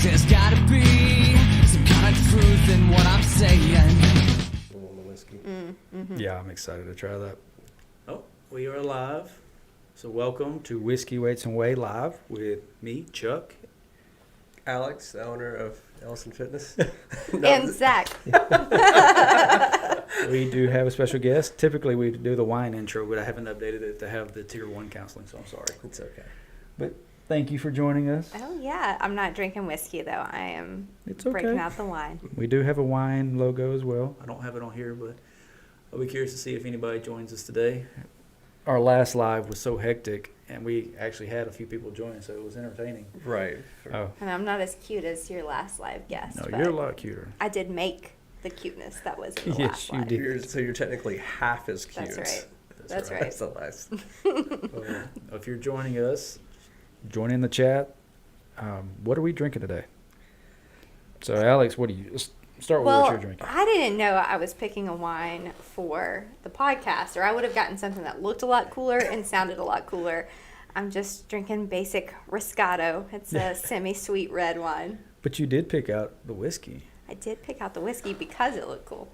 There's gotta be some kind of truth in what I'm saying. Yeah, I'm excited to try that. Oh, we are live. So welcome to Whiskey, Weights and Whey live with me, Chuck. Alex, the owner of Ellison Fitness. And Zach. We do have a special guest. Typically we do the wine intro, but I haven't updated it to have the tier 1 counseling, so I'm sorry. It's okay. But thank you for joining us. Oh, yeah. I'm not drinking whiskey, though. I am It's okay. breaking out the wine. We do have a wine logo as well. I don't have it on here, but I'll be curious to see if anybody joins us today. Our last live was so hectic, and we actually had a few people join, so it was entertaining. Right. Oh, And I'm not as cute as your last live guest. no, but you're a lot cuter. I did make the cuteness that was in the Yes, last you live. did. So you're technically half as cute. That's right. That's right. That's the last. If you're joining us, join in the chat. What are we drinking today? So, Alex, what do you start with? What Well, you're drinking? I didn't know I was picking a wine for the podcast, or I would have gotten something that looked a lot cooler and sounded a lot cooler. I'm just drinking basic Riscato. It's a semi-sweet red wine. But you did pick out the whiskey. I did pick out the whiskey because it looked cool.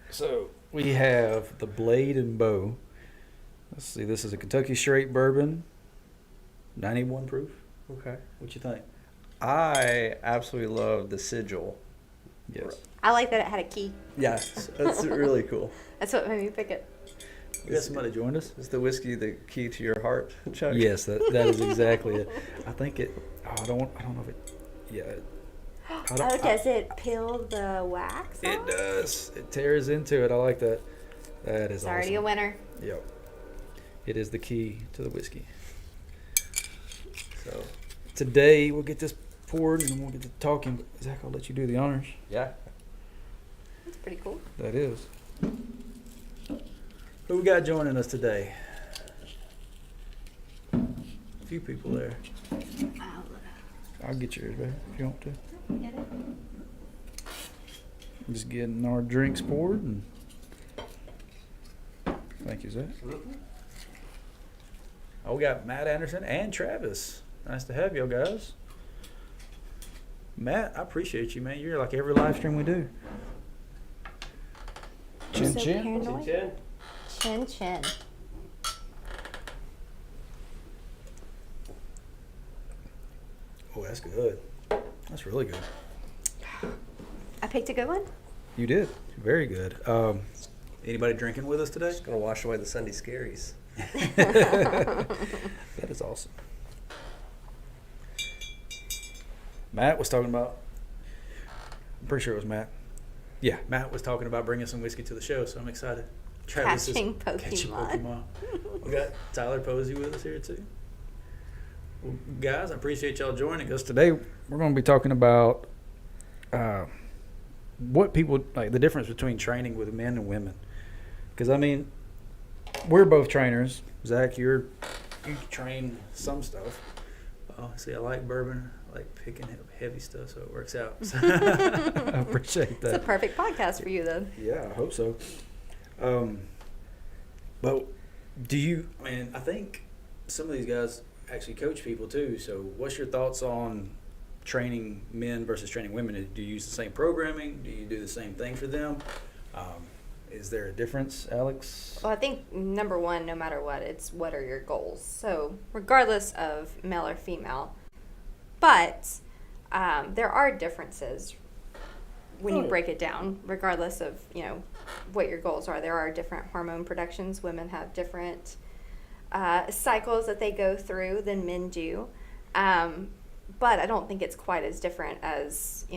So we have the Blade and Bow. Let's see. This is a Kentucky straight bourbon, 91 proof. Okay. What you think? I absolutely love the sigil. Yes. I like that it had a key. Yes, that's really cool. That's what made me pick it. We got somebody joined us. Is the whiskey the key to your heart, Chuck? Yes, that is exactly it. I think it. I don't know if it. Yeah. Does it peel the wax It off? does. It tears into it. I like that. That is It's already a awesome. winner. Yep. It is the key to the whiskey. So today we'll get this poured and then we'll get to talking. But Zach, I'll let you do the honors. Yeah. It's pretty cool. That is. Who we got joining us today? A few people there. I'll get yours, babe, if you want to. Get it? I'm just getting our drinks poured. And thank you, Zach. Oh, we got Matt Anderson and Travis. Nice to have y'all guys. Matt, I appreciate you, man. You're like every live stream we do. Chin so chin. paranoid. Chin chin. Oh, that's good. That's really good. I picked a good one. You did. Very good. Anybody drinking with us today? Just gonna wash away the Sunday scaries. That is awesome. Matt was talking about, I'm pretty sure it was Matt. Yeah, Matt was talking about bringing some whiskey to the show, so I'm excited. Travis Catching is Pokemon. catching Pokemon. We got Tyler Posey with us here, too. Well, guys, I appreciate y'all joining us. Today, we're going to be talking about what people, like the difference between training with men and women. Because, I mean, we're both trainers. Zach, you train some stuff. Oh, see, I like bourbon. I like picking heavy stuff, so it works out. I appreciate that. It's a perfect podcast for you, then. Yeah, I hope so. But I think some of these guys actually coach people too. So what's your thoughts on training men versus training women? Do you use the same programming? Do you do the same thing for them? Is there a difference, Alex? Well, I think number one, no matter what, it's what are your goals. So regardless of male or female, but there are differences when you break it down, regardless of, what your goals are. There are different hormone productions. Women have different cycles that they go through than men do. But I don't think it's quite as different as,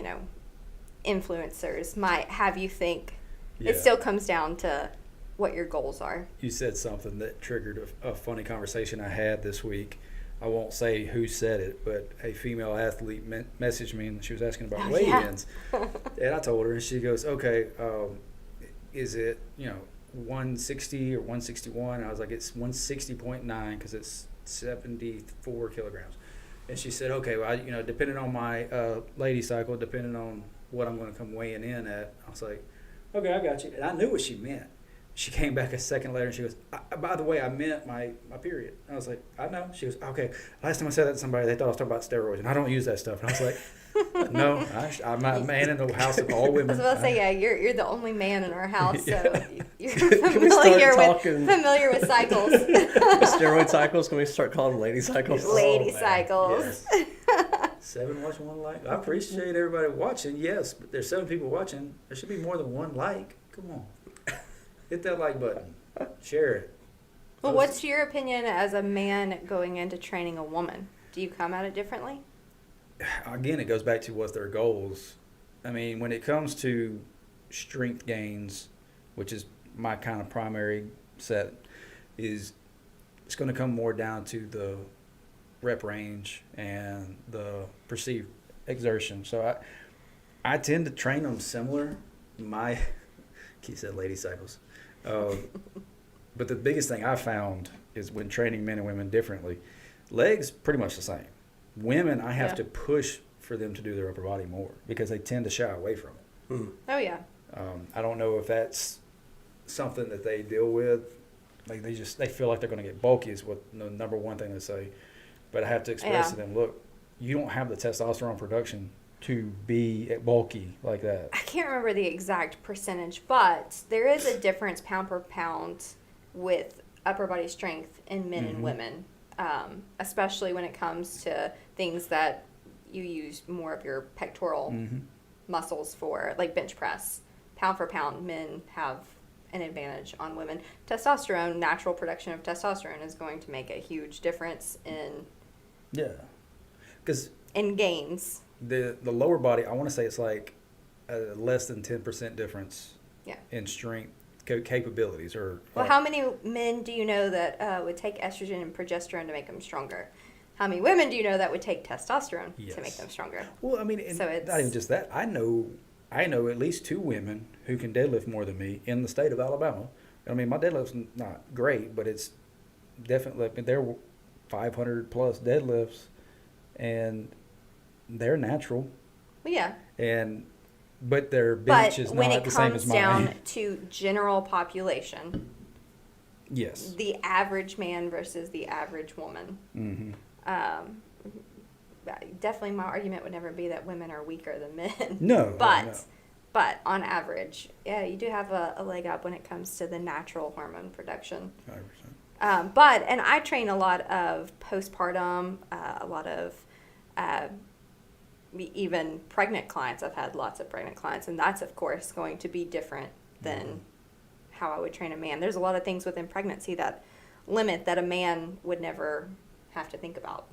influencers might have you think. Yeah. It still comes down to what your goals are. You said something that triggered a funny conversation I had this week. I won't say who said it, but a female athlete messaged me and she was asking about weigh-ins. And I told her, and she goes, okay, is it, 160 or 161? And I was like, it's 160.9 because it's 74 kilograms. And she said, okay, well, depending on my lady cycle, depending on what I'm going to come weighing in at, I was like, okay, I got you. And I knew what she meant. She came back a second later and she goes, by the way, I meant my period. I was like, I know. She goes, okay. Last time I said that to somebody, they thought I was talking about steroids, and I don't use that stuff. And I was like, No, I'm a man in the house of all I women. was about to say, yeah, you're the only man in our house, so you're Can we start talking familiar with cycles. steroid cycles? Can we start calling them lady cycles? Lady man. cycles. Yes. 7 watch, 1 like. I appreciate everybody watching. Yes, but there's 7 people watching. There should be more than 1 like. Come on, hit that like button. Share it. Well, what's your opinion as a man going into training a woman? Do you come at it differently? Again, it goes back to what's their goals. I mean, when it comes to strength gains, which is my kind of primary set, is it's going to come more down to the rep range and the perceived exertion. So I tend to train them similar. Keith said lady cycles. But the biggest thing I found is when training men and women differently, legs pretty much the same. Women, I have to push for them to do their upper body more because they tend to shy away from it. Hmm. Oh, yeah. I don't know if that's something that they deal with. Like they feel like they're going to get bulky is what the number one thing they say. But I have to express to them, look, you don't have the testosterone production to be bulky like that. I can't remember the exact percentage, but there is a difference pound per pound with upper body strength in men and women, especially when it comes to things that you use more of your pectoral muscles for, like bench press. Pound for pound, men have an advantage on women. Testosterone, natural production of testosterone is going to make a huge difference in gains. The lower body, I want to say it's like less than 10% difference in strength capabilities. Well, how many men do you know that would take estrogen and progesterone to make them stronger? How many women do you know that would take testosterone to make them stronger? Well, I mean, So it's not even just that. I know at least 2 women who can deadlift more than me in the state of Alabama. I mean, my deadlift's not great, but it's definitely, they're 500 plus deadlifts, and they're natural. Well, yeah. But their bench is not the same as mine. But when it comes down to general population, yes, the average man versus the average woman, definitely my argument would never be that women are weaker than men. No. But on average, yeah, you do have a leg up when it comes to the natural hormone production. 100%. And I train a lot of postpartum, a lot of even pregnant clients. I've had lots of pregnant clients, and that's, of course, going to be different than how I would train a man. There's a lot of things within pregnancy that limit that a man would never have to think about.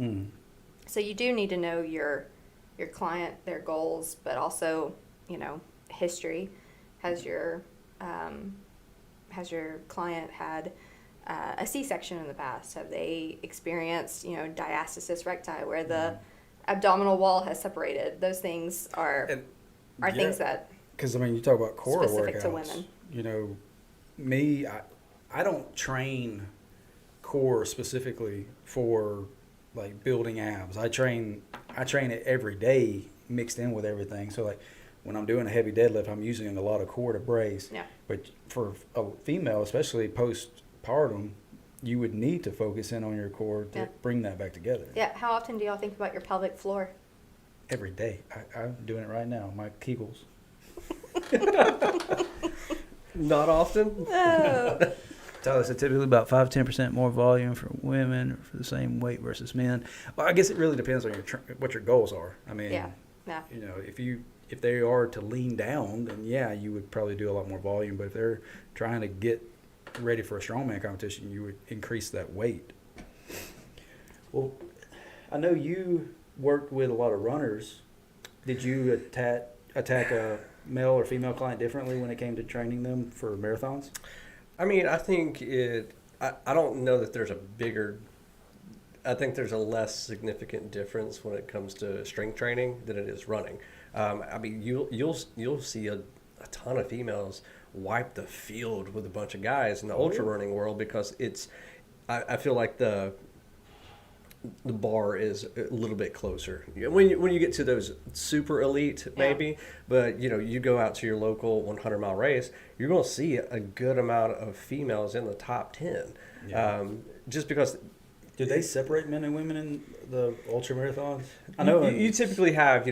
So you do need to know your client, their goals, but also, history. Has your client had a C-section in the past? Have they experienced, diastasis recti, where the abdominal wall has separated? Those things are things that, because you talk about core specific workouts. to women. Me, I don't train core specifically for like building abs. I train it every day mixed in with everything. So like when I'm doing a heavy deadlift, I'm using a lot of core to brace. Yeah. But for a female, especially postpartum, you would need to focus in on your core to bring that back together. Yeah. How often do y'all think about your pelvic floor? Every day. I'm doing it right now. My Kegels. Not often. Oh. Tyler said typically about 5-10% more volume for women for the same weight versus men. Well, I guess it really depends on what your goals are. I mean, if they are to lean down, then you would probably do a lot more volume. But if they're trying to get ready for a strongman competition, you would increase that weight. Well, I know you worked with a lot of runners. Did you attack a male or female client differently when it came to training them for marathons? I mean, I think I don't know that there's I think there's a less significant difference when it comes to strength training than it is running. I mean, you'll see a ton of females wipe the field with a bunch of guys in the ultra running world because I feel like the bar is a little bit closer when you get to those super elite maybe, but you go out to your local 100-mile race, you're going to see a good amount of females in the top 10, just because Do they separate men and women in the ultra marathons? I know You typically have,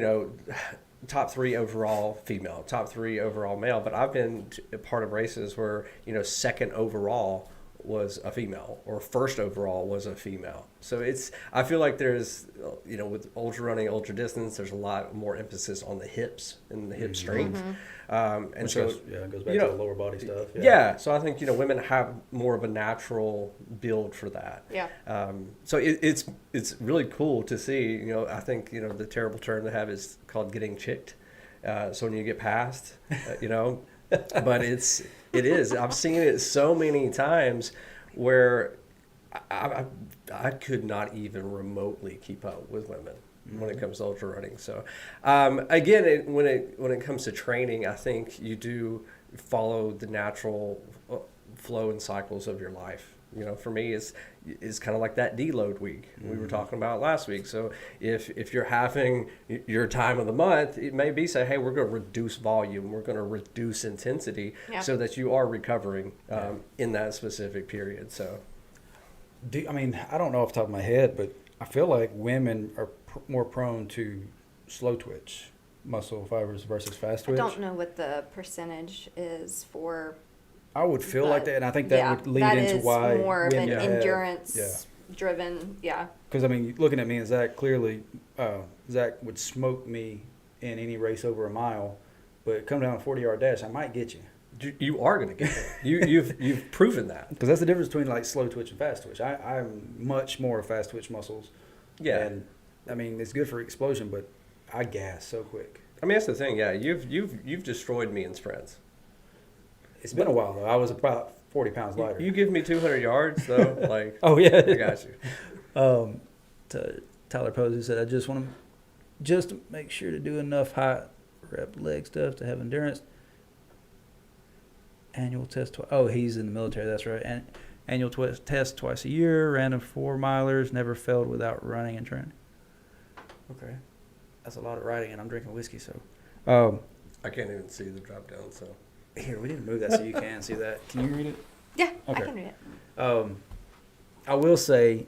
top 3 overall female, top 3 overall male, but I've been a part of races where, second overall was a female or first overall was a female. So I feel like there's, with ultra running, ultra distance, there's a lot more emphasis on the hips and the hip strength. And Which so, it goes back to the lower body stuff. yeah. So I think, women have more of a natural build for that. Yeah. So it's really cool to see, I think, the terrible term they have is called getting chicked. So when you get past, but it is. I've seen it so many times where I could not even remotely keep up with women when it comes to ultra running. So again, when it comes to training, I think you do follow the natural flow and cycles of your life. For me, it's kind of like that deload week we were talking about last week. So if you're having your time of the month, it may be say, hey, we're going to reduce volume, we're going to reduce intensity, so that you are recovering in that specific period. So, I don't know off the top of my head, but I feel like women are more prone to slow twitch muscle fibers versus fast twitch. I don't know what the percentage is for. I would feel like that, and I think that would lead into why more of an women endurance-driven, Because looking at me and Zach, clearly, Zach would smoke me in any race over a mile, but come down a 40-yard dash, I might get you. You are going to get it. You've proven that. Because that's the difference between like slow twitch and fast twitch. I'm much more fast twitch muscles. Yeah. And it's good for explosion, but I gas so quick. That's the thing. Yeah, you've destroyed me in sprints. It's been a while though. I was about 40 pounds lighter. You give me 200 yards though, like oh yeah, I got you. To Tyler Posey said, I just want to make sure to do enough high rep leg stuff to have endurance. Annual test. He's in the military. That's right. Annual test twice a year. Random 4-milers. Never failed without running and training. Okay, that's a lot of writing, and I'm drinking whiskey, so. I can't even see the drop down. So Here, we didn't move that so you can see that. Can you read it? Yeah, Okay. I can read it. I will say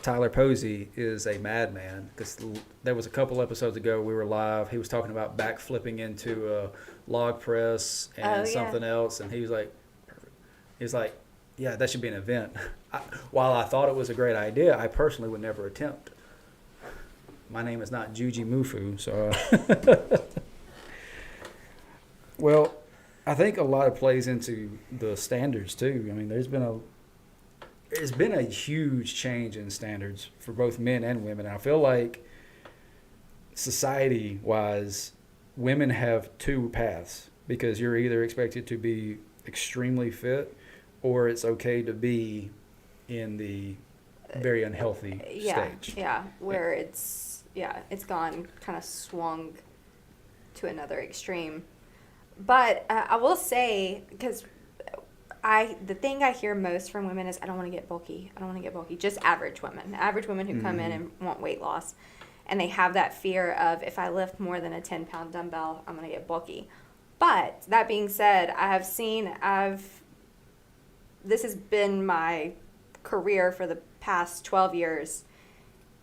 Tyler Posey is a madman because there was a couple episodes ago we were live. He was talking about backflipping into a log press and something else, and he was like, perfect. He was like, yeah, that should be an event. While I thought it was a great idea, I personally would never attempt. My name is not Juji Mufu, so. Well, I think a lot of plays into the standards too. There's been a huge change in standards for both men and women. I feel like society-wise, women have 2 paths because you're either expected to be extremely fit or it's okay to be in the very unhealthy stage. Yeah, where it's gone kind of swung to another extreme. But I will say, because the thing I hear most from women is, I don't want to get bulky. I don't want to get bulky. Just average women who come in and want weight loss. And they have that fear of, if I lift more than a 10-pound dumbbell, I'm going to get bulky. But that being said, this has been my career for the past 12 years.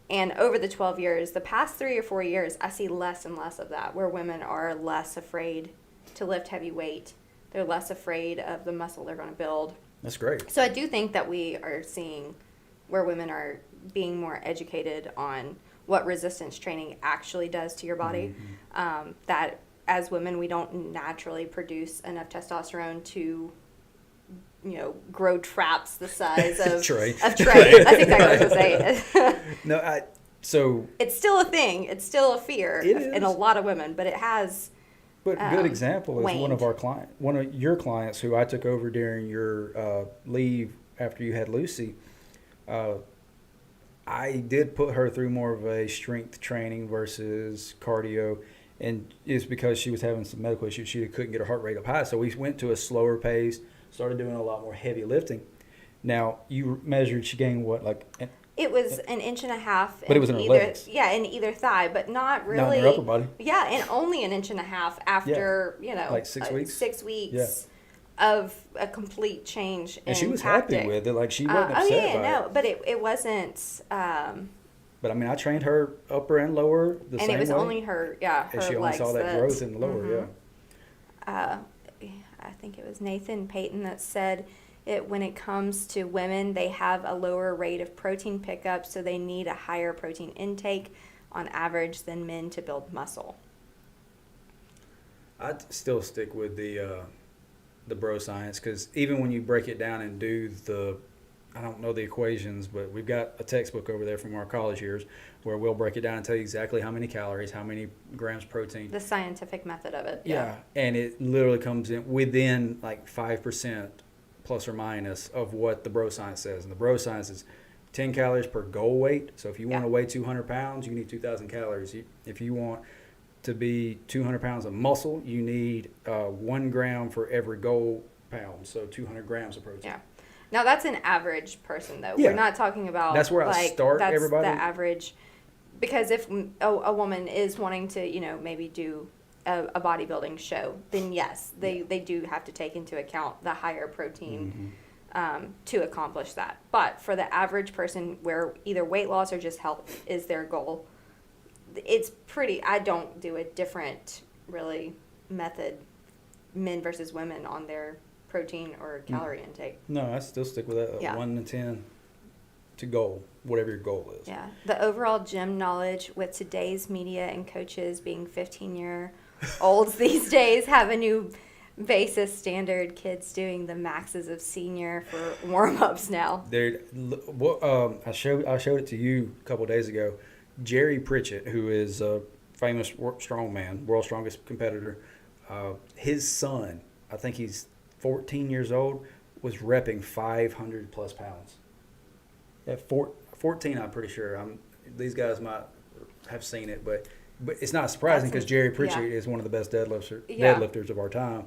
And over the 12 years, the past 3 or 4 years, I see less and less of that, where women are less afraid to lift heavy weight. They're less afraid of the muscle they're going to build. That's great. So I do think that we are seeing where women are being more educated on what resistance training actually does to your body. That as women, we don't naturally produce enough testosterone to, grow traps the size of Trey. That's exactly what I was going to say. No, it's still a thing. It's still a fear in a lot of women, but it has. But a good example is waned. one of your clients who I took over during your leave after you had Lucy. I did put her through more of a strength training versus cardio, and it's because she was having some medical issues. She couldn't get her heart rate up high, so we went to a slower pace, started doing a lot more heavy lifting. Now, you measured, she gained what, like... It was an inch and a half. But it was in her legs. Yeah, in either thigh, but not really. Not in her upper body. Yeah, and only an inch and a half after, like 6 weeks? 6 weeks. of a complete change in And she was tactic. happy with it. Like, she wasn't Oh upset yeah, by no, it. but it wasn't. But I mean, I trained her upper and lower the And same it was way. only her, her and she only legs saw that growth in the lower, mhm. I think it was Nathan Payton that said it when it comes to women, they have a lower rate of protein pickup, so they need a higher protein intake on average than men to build muscle. I'd still stick with the bro science, because even when you break it down and do I don't know the equations, but we've got a textbook over there from our college years where we'll break it down and tell you exactly how many calories, how many grams protein. The scientific method of it. Yeah, and it literally comes in within like 5% plus or minus of what the bro science says. And the bro science is 10 calories per goal weight. So if you want to weigh 200 pounds, you need 2,000 calories. If you want to be 200 pounds of muscle, you need 1 gram for every goal pound. So 200 grams of protein. Yeah. Now that's an average person though. Yeah. We're not talking about That's where I start that's everybody. the average, because if a woman is wanting to, maybe do a bodybuilding show, then yes, they do have to take into account the higher protein to accomplish that. But for the average person where either weight loss or just health is their goal, it's pretty, I don't do a different really method, men versus women, on their protein or calorie intake. No, I still stick with that 1 to 10 to goal, whatever your goal is. Yeah. The overall gym knowledge with today's media and coaches being 15-year-olds these days have a new basis standard. Kids doing the maxes of senior for warm-ups now. Dude, I showed it to you a couple of days ago. Jerry Pritchett, who is a famous strongman, world's strongest competitor, his son, I think he's 14 years old, was repping 500 plus pounds. At 14, I'm pretty sure. These guys might have seen it, but it's not surprising because Jerry Pritchett is one of the best deadlifters of our time.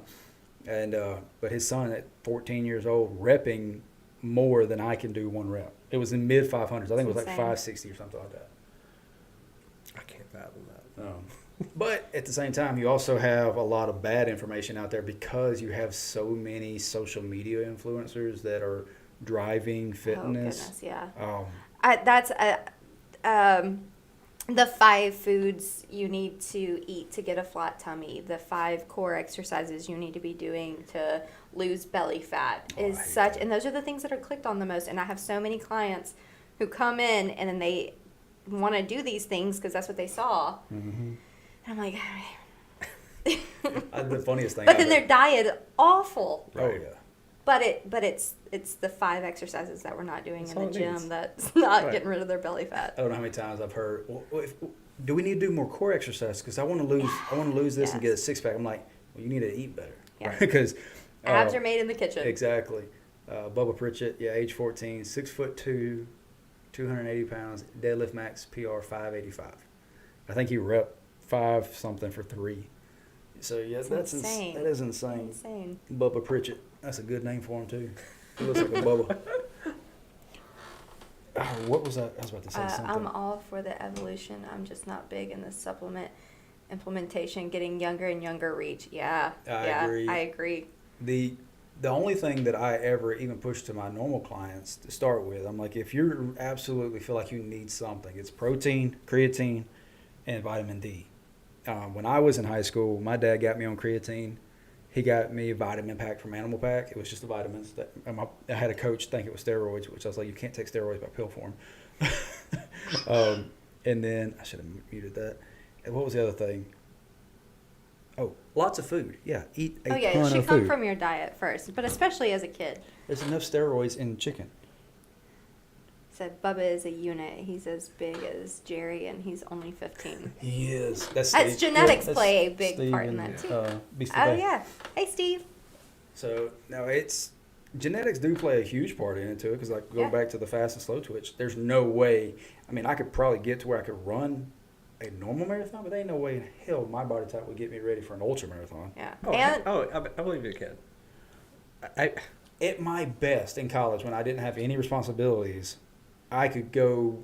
And but his son at 14 years old repping more than I can do 1 rep. It was in mid 500s. I think it was like 560 or something like that. I can't fathom that. But at the same time, you also have a lot of bad information out there because you have so many social media influencers that are driving fitness. Oh, goodness, yeah. That's the 5 foods you need to eat to get a flat tummy, the 5 core exercises you need to be doing to lose belly fat is such, and those are the things that are clicked on the most. And I have so many clients who come in and then they want to do these things because that's what they saw. Mm-hmm. And I'm like, The funniest thing. but then their diet is awful. Oh yeah. But it's the 5 exercises that we're not doing That's in all the it needs. gym that's not Right. getting rid of their belly fat. I don't know how many times I've heard, well, do we need to do more core exercise? Because I want to lose this and get a 6-pack. I'm like, well, you need to eat better. Yeah. Because Abs are made in the kitchen. Exactly. Bubba Pritchett, age 14, 6'2", 280 pounds, deadlift max PR 585. I think he rep 5 something for 3. So yeah, that's insane. That is insane. Insane. Bubba Pritchett. That's a good name for him too. He looks like a Bubba. What was that? I was about to say something. I'm all for the evolution. I'm just not big in the supplement implementation, getting younger and younger reach. Yeah. I agree. The only thing that I ever even push to my normal clients to start with, I'm like, if you absolutely feel like you need something, it's protein, creatine, and vitamin D. When I was in high school, my dad got me on creatine. He got me a vitamin pack from Animal Pack. It was just the vitamins. I had a coach think it was steroids, which I was like, you can't take steroids by pill form. And then I should have muted that. And what was the other thing? Oh, lots of food. Yeah, eat a ton it should of come food. from your diet first, but especially as a kid. There's enough steroids in chicken. Said Bubba is a unit. He's as big as Jerry, and he's only 15. He is. That's Genetics that's play a big Steve part in and, that too. Beastie Oh Bay. yeah. Hey Steve. So no, it's genetics do play a huge part into it because like go Yeah. back to the fast and slow twitch. There's no way. I mean, I could probably get to where I could run a normal marathon, but there ain't no way in hell my body type would get me ready for an ultra marathon. Yeah. Oh, And I believe you can. At my best in college, when I didn't have any responsibilities, I could go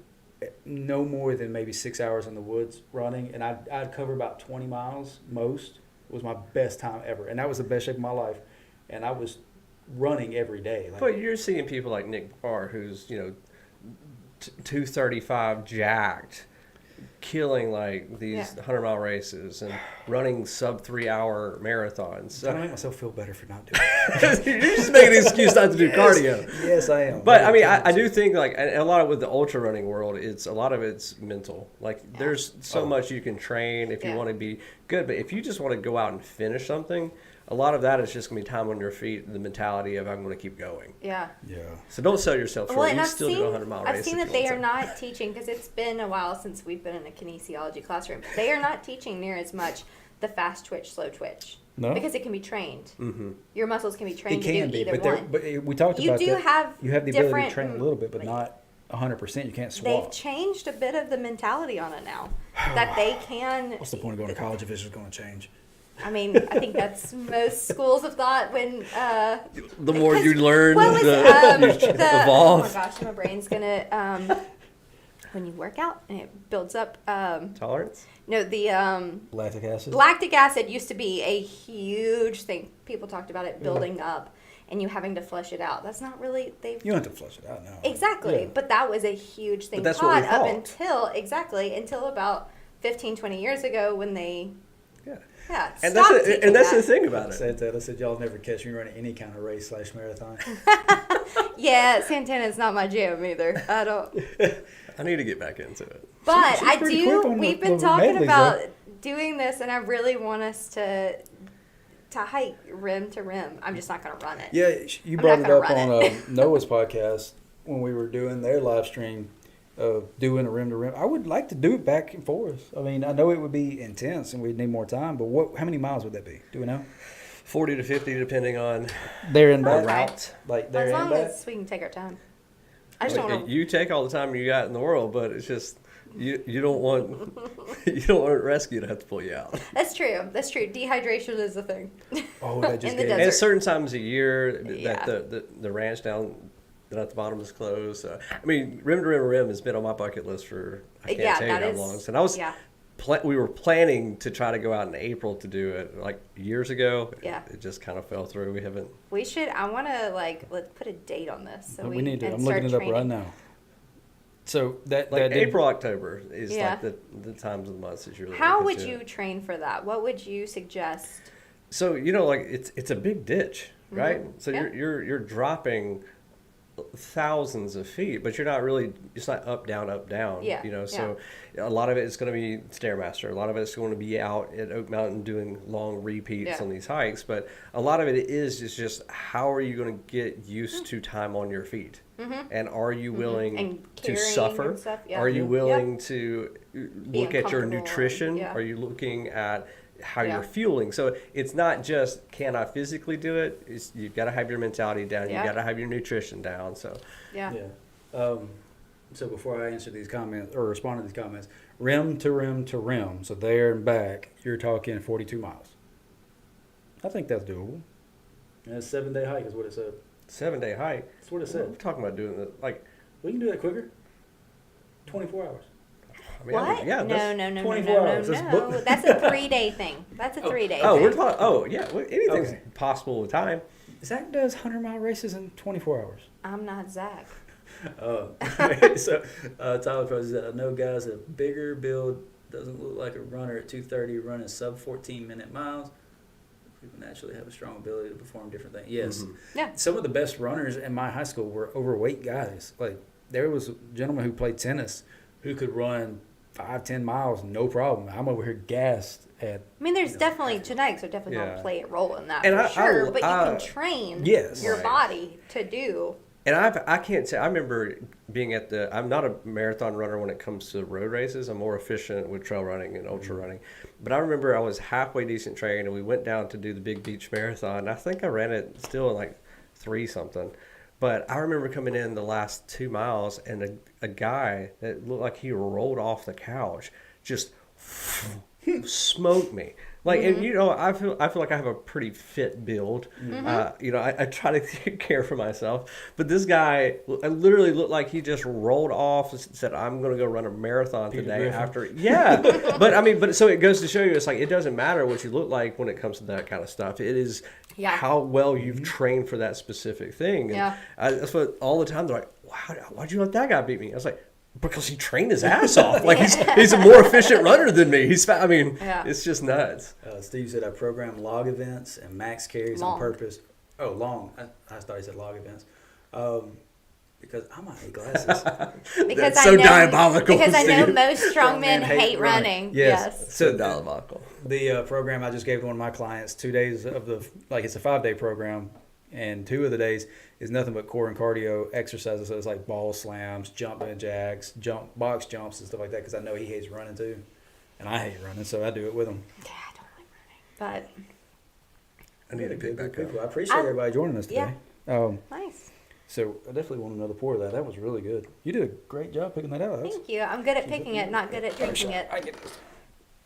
no more than maybe 6 hours in the woods running, and I'd cover about 20 miles most. It was my best time ever, and that was the best shape of my life. and I was running every day. Like, But you're seeing people like Nick Barr, who's 235 jacked, killing like these 100-mile races and running sub 3 hour marathons. I make myself feel better for not doing it. You're just making an excuse not to do cardio. Yes, I am. But I mean, I do think like and a lot of with the ultra running world, a lot of it's mental. Like there's so much you can train if you want to be good, but if you just want to go out and finish something, a lot of that is just gonna be time on your feet, the mentality of I'm gonna keep going. Yeah. Yeah. So don't sell yourself short. Well, and You I've still seen, do a 100-mile race. I've seen if that you they want are to. not teaching, because it's been a while since we've been in a kinesiology classroom. They are not teaching near as much the fast twitch, slow twitch. No? Because it can be trained. Mm-hmm. Your muscles can be trained It can to do be, either but one. but we talked You about do that. have You have the ability to different- train a little bit, but not 100%. You can't They've swap. changed a bit of the mentality on it now. That they can. What's the point of going to college if it's just going to change? I mean, I think that's most schools of thought when. The more you learn, Well, you evolve. Oh my gosh, my brain's gonna. When you work out and it builds up. Tolerance? No, the Lactic acid? lactic acid used to be a huge thing. People talked about it building up and you having to flush it out. That's not really they've You don't have to flush it out now. exactly, Yeah. but that was a huge thing But that's what we taught up thought. until about 15, 20 years ago when they Yeah. stopped And that's teaching and that's that. the thing I about it. said that. I said, y'all never catch me running any kind of race / marathon. Yeah, Santana's not my jam either. I don't. I need to get back into it. But She's I pretty do. quick on We've the been talking medleys, about though. doing this, and I really want us to hike rim to rim. I'm just not going to run it. Yeah, you I'm brought not it up gonna on run it. Noah's podcast when we were doing their live stream of doing a rim to rim. I would like to do it back and forth. I mean, I know it would be intense and we'd need more time, but how many miles would that be? Do we know? 40 to 50, depending on There and the back? Okay. route. Like there As and long back? as we can take our time. I just don't want to. You take all the time you got in the world, but it's just you don't want rescue to have to pull you out. That's true. That's true. Dehydration is a thing. Oh, that just In the gave desert. And certain times a year Yeah. that the ranch down at the bottom is closed. I mean, rim to rim to rim has been on my bucket list for I can't Yeah, tell you that how is- long. And I was Yeah. we were planning to try to go out in April to do it like years ago. Yeah. It just kind of fell through. We haven't. We should. I want to let's put a date on this. So we need to. and I'm looking it start up right training. now. So that Like that did- April, October is Yeah. like the times of the months that you're. How looking would to- you train for that? What would you suggest? So like it's a big ditch, right? So Yeah. you're dropping thousands of feet, but you're not really. It's not up down. Yeah, So a lot of it is going to be Stairmaster. A lot of it's going to be out at Oak Mountain doing long repeats Yeah. on these hikes. But a lot of it is just how are you going to get used to time on your feet, and are you willing And to carrying suffer? and stuff, yeah. Are you Mhm. willing to look at your uncomfortable and- nutrition? yeah. Are you looking at how Yeah. you're fueling? So it's not just can I physically do it. You've got to have your mentality down. Yeah. You got to have your nutrition down. So Yeah. Yeah. So before I answer these comments or respond to these comments, rim to rim to rim, so there and back, you're talking 42 miles. I think that's doable. And a 7-day hike is what it said. 7-day hike. That's what it We're said. talking about doing it like. We can do that quicker. 24 hours. I mean, What? yeah. that's- No, 24 hours. That's no. book- That's a 3-day thing. That's a 3-day Oh, thing. we're talking. Oh, yeah. Anything's Okay. possible with time. Zach does 100-mile races in 24 hours. I'm not Zach. So Tyler Pros said, I know guys a bigger build doesn't look like a runner at 230 running sub 14-minute miles. People naturally have a strong ability to perform different things. Yes. Mhm. Yeah. Some of the best runners in my high school were overweight guys. Like there was a gentleman who played tennis who could run 5-10 miles no problem. I'm over here gassed at I mean, there's definitely genetics are definitely going Yeah. to play a role in that And for I- sure. I- but you I- can train Yes. your Right. body to do. And I can't say I remember being at I'm not a marathon runner when it comes to road races. I'm more efficient with trail running and ultra running. But I remember I was halfway decent trained and we went down to do the Big Beach Marathon. I think I ran it still in like 3 something. But I remember coming in the last 2 miles and a guy that looked like he rolled off the couch just smoked me. Like, and I feel like I have a pretty fit build. I try to take care for myself. But this guy, I literally looked like he just rolled off and said, "I'm going to go run a marathon Peter today." Griffin. After, yeah. but so it goes to show you, it's like it doesn't matter what you look like when it comes to that kind of stuff. It is how well you've trained for that specific thing. And that's what all the time they're like, "Wow, why'd you let that guy beat me?" I was like, because he trained his ass off. Like he's a more efficient runner than me. It's just nuts. Steve said I program log events and max carries on purpose. Oh, long. I thought he said log events. Because I'm on glasses. Because That's so diabolical. Because I know Steve. most strongmen hate running. Yes. So diabolical. The program I just gave to one of my clients, 2 days of it's a 5-day program, and 2 of the days is nothing but core and cardio exercises. So it's like ball slams, jumping jacks, box jumps and stuff like that, because I know he hates running too. And I hate running, so I do it with him. Yeah, I don't like running. But I need to pick back up. I appreciate everybody joining us today. nice. So I definitely want another pour of that. That was really good. You did a great job picking that out. Thank you. I'm good at picking it, not good at drinking it. I get this.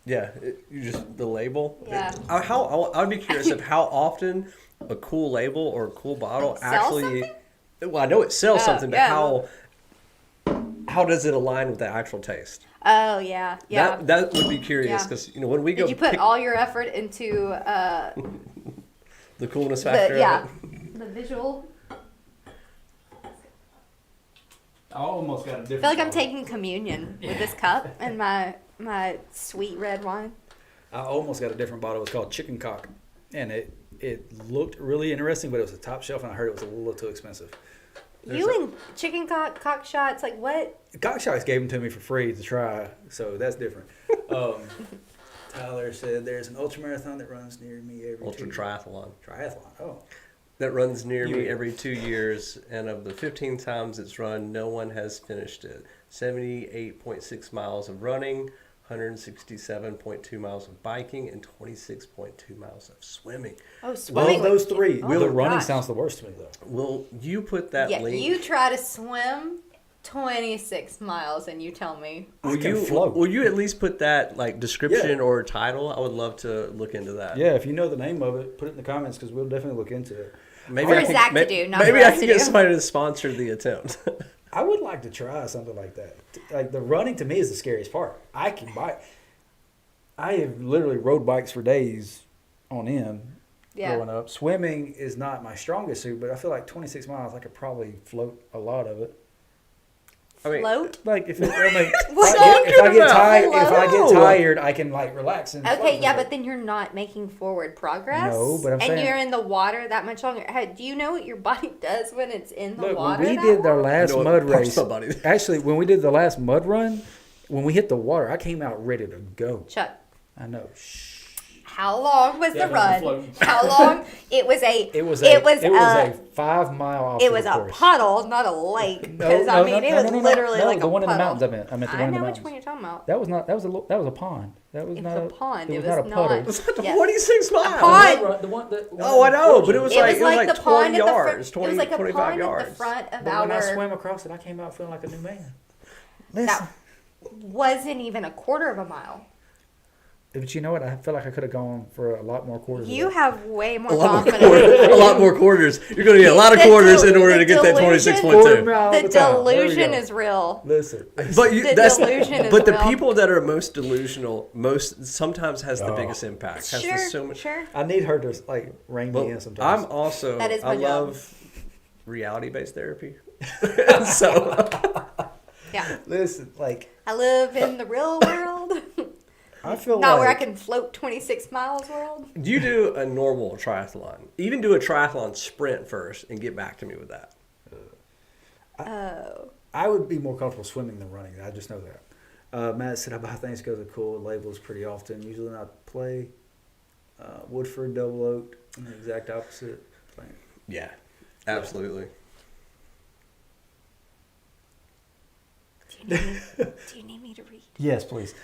Yeah, you just the label. Yeah. I'd be curious of how often a cool label or a cool bottle Sell actually. something? Well, I know it sells something, but yeah. how does it align with the actual taste? Oh yeah, yeah. That would be curious because when we go Did you put pick all your effort into the coolness factor? the visual? I almost got a different. I feel like I'm taking communion with this cup and my sweet red wine. I almost got a different bottle. It was called Chicken Cock, and it looked really interesting, but it was a top shelf, and I heard it was a little too expensive. And chicken cock shots, like what? Cock Shots gave them to me for free to try, so that's different. Tyler said there's an ultra marathon that runs near me every Ultra 2 triathlon. Triathlon. Oh, That runs near me every 2 years, and of the 15 times it's run, no one has finished it. 78.6 miles of running, 167.2 miles of biking, and 26.2 miles of swimming. Oh, well, swimming. those 3. Oh, the running gosh. sounds the worst to me though. Will you put that link? You try to swim 26 miles and you tell me. Will you at least put that description or title? I would love to look into that. Yeah, if you know the name of it, put it in the comments because we'll definitely look into it. Maybe For Zach to do, not maybe for I us can to get do. somebody to sponsor the attempt. I would like to try something like that. Like the running to me is the scariest part. I can bike. I have literally rode bikes for days on end growing up. Swimming is not my strongest suit, but I feel like 26 miles, I could probably float a lot of it. Float? Like if I get tired, I can relax and Okay, float. but then you're not making forward progress. No, but I'm saying- you're in the water that much longer. Do you know what your body does when it's in the Look, water? when we that did our long? last You know mud what parts race, of my body- actually, when we did the last mud run, when we hit the water, I came out ready to go. Chuck, I know. Shh. how long was the Yeah, run? floating. How long? It was a 5 mile. It was a course. puddle, not a lake. Because it was literally like the a one in the puddle. mountains. I meant the I one in the know which mountains. one you're talking about. That was not. That was a pond. That was It not was a pond. It It was not a was puddle. not. It's not Yes. 26 miles. pond. The one Oh, I know, but it was It was like the 20 pond at the yards, front. 20, It was like a 25 pond yards. at the front of But when I our. swam across it, I came out feeling like a new man. Listen. That wasn't even a quarter of a mile. But you know what? I feel like I could have gone for a lot more quarters. You of have way more A lot more confidence. quarters. A lot more quarters. You're going to need a lot of The quarters in order the to get that delusion- 26.2. The delusion is real. Listen. But The delusion is but the real. people that are most delusional sometimes has the biggest impact. Has Sure, so much. sure. I need her to rein me in But sometimes. I'm also That is my I job. love reality-based therapy. So Yeah. Listen, I live in the real world. I feel Not where I like can float 26 miles world. you do a normal triathlon. Even do a triathlon sprint first and get back to me with that. Oh. I would be more comfortable swimming than running. I just know that. Matt said I buy things because of cool labels pretty often. Usually not play. Woodford Double Oak, the exact opposite. Playing. Yeah, absolutely. Do you need me to read? Yes, please.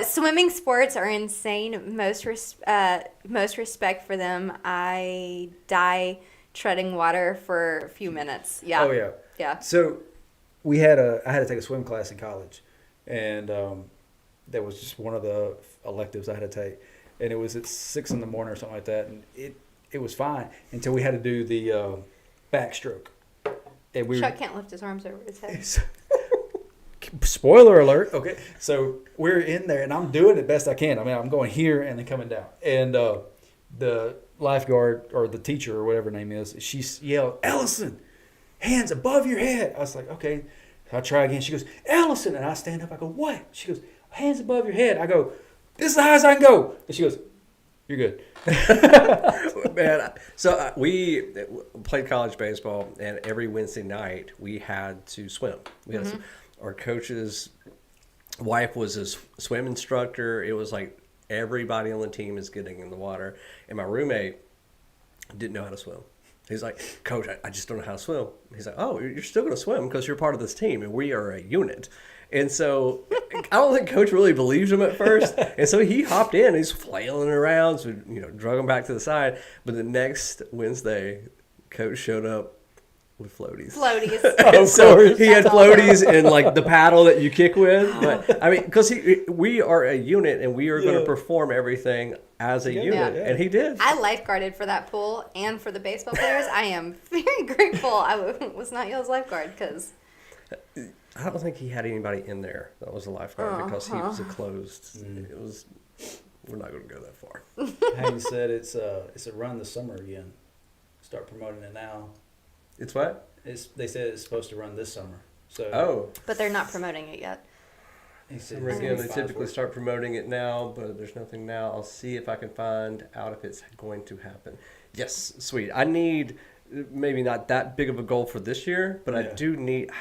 Swimming sports are insane. Most respect for them. I die treading water for a few minutes. Yeah. Oh yeah. Yeah. So I had to take a swim class in college, and that was just one of the electives I had to take, and it was at 6 in the morning or something like that, and it was fine until we had to do the backstroke. And Chuck can't lift his arms over his head. Spoiler alert. Okay, so we're in there, and I'm doing it best I can. I mean, I'm going here and then coming down, and the lifeguard or the teacher or whatever her name is, she yelled, "Ellison, hands above your head." I was like, okay. So I try again. She goes, "Ellison," and I stand up. I go, "What?" She goes, "Hands above your head." I go, "This is the highest I can go." And she goes, "You're good." Man, so we played college baseball, and every Wednesday night we had to swim. We had our coach's wife was a swim instructor. It was like everybody on the team is getting in the water, and my roommate didn't know how to swim. He's like, "Coach, I just don't know how to swim." He's like, "Oh, you're still going to swim because you're part of this team, and we are a unit." And so I don't think Coach really believed him at first. And so he hopped in. He's flailing around, so drug him back to the side. But the next Wednesday, Coach showed up with floaties. Floaties. And so he had That's floaties and like the paddle that you kick with. But I mean, because we are a unit and we are going to perform everything as a unit, and he did. I lifeguarded for that pool and for the baseball players. I am very grateful I was not y'all's lifeguard because I don't think he had anybody in there that was a lifeguard because he was a closed. It was. We're not going to go that far. Haynes said it's a run this summer again. Start promoting it now. It's what? They said it's supposed to run this summer. So but they're not promoting it yet. He said again, they typically start promoting it now, but there's nothing now. I'll see if I can find out if it's going to happen. Yes, sweet. I need maybe not that big of a goal for this year, but I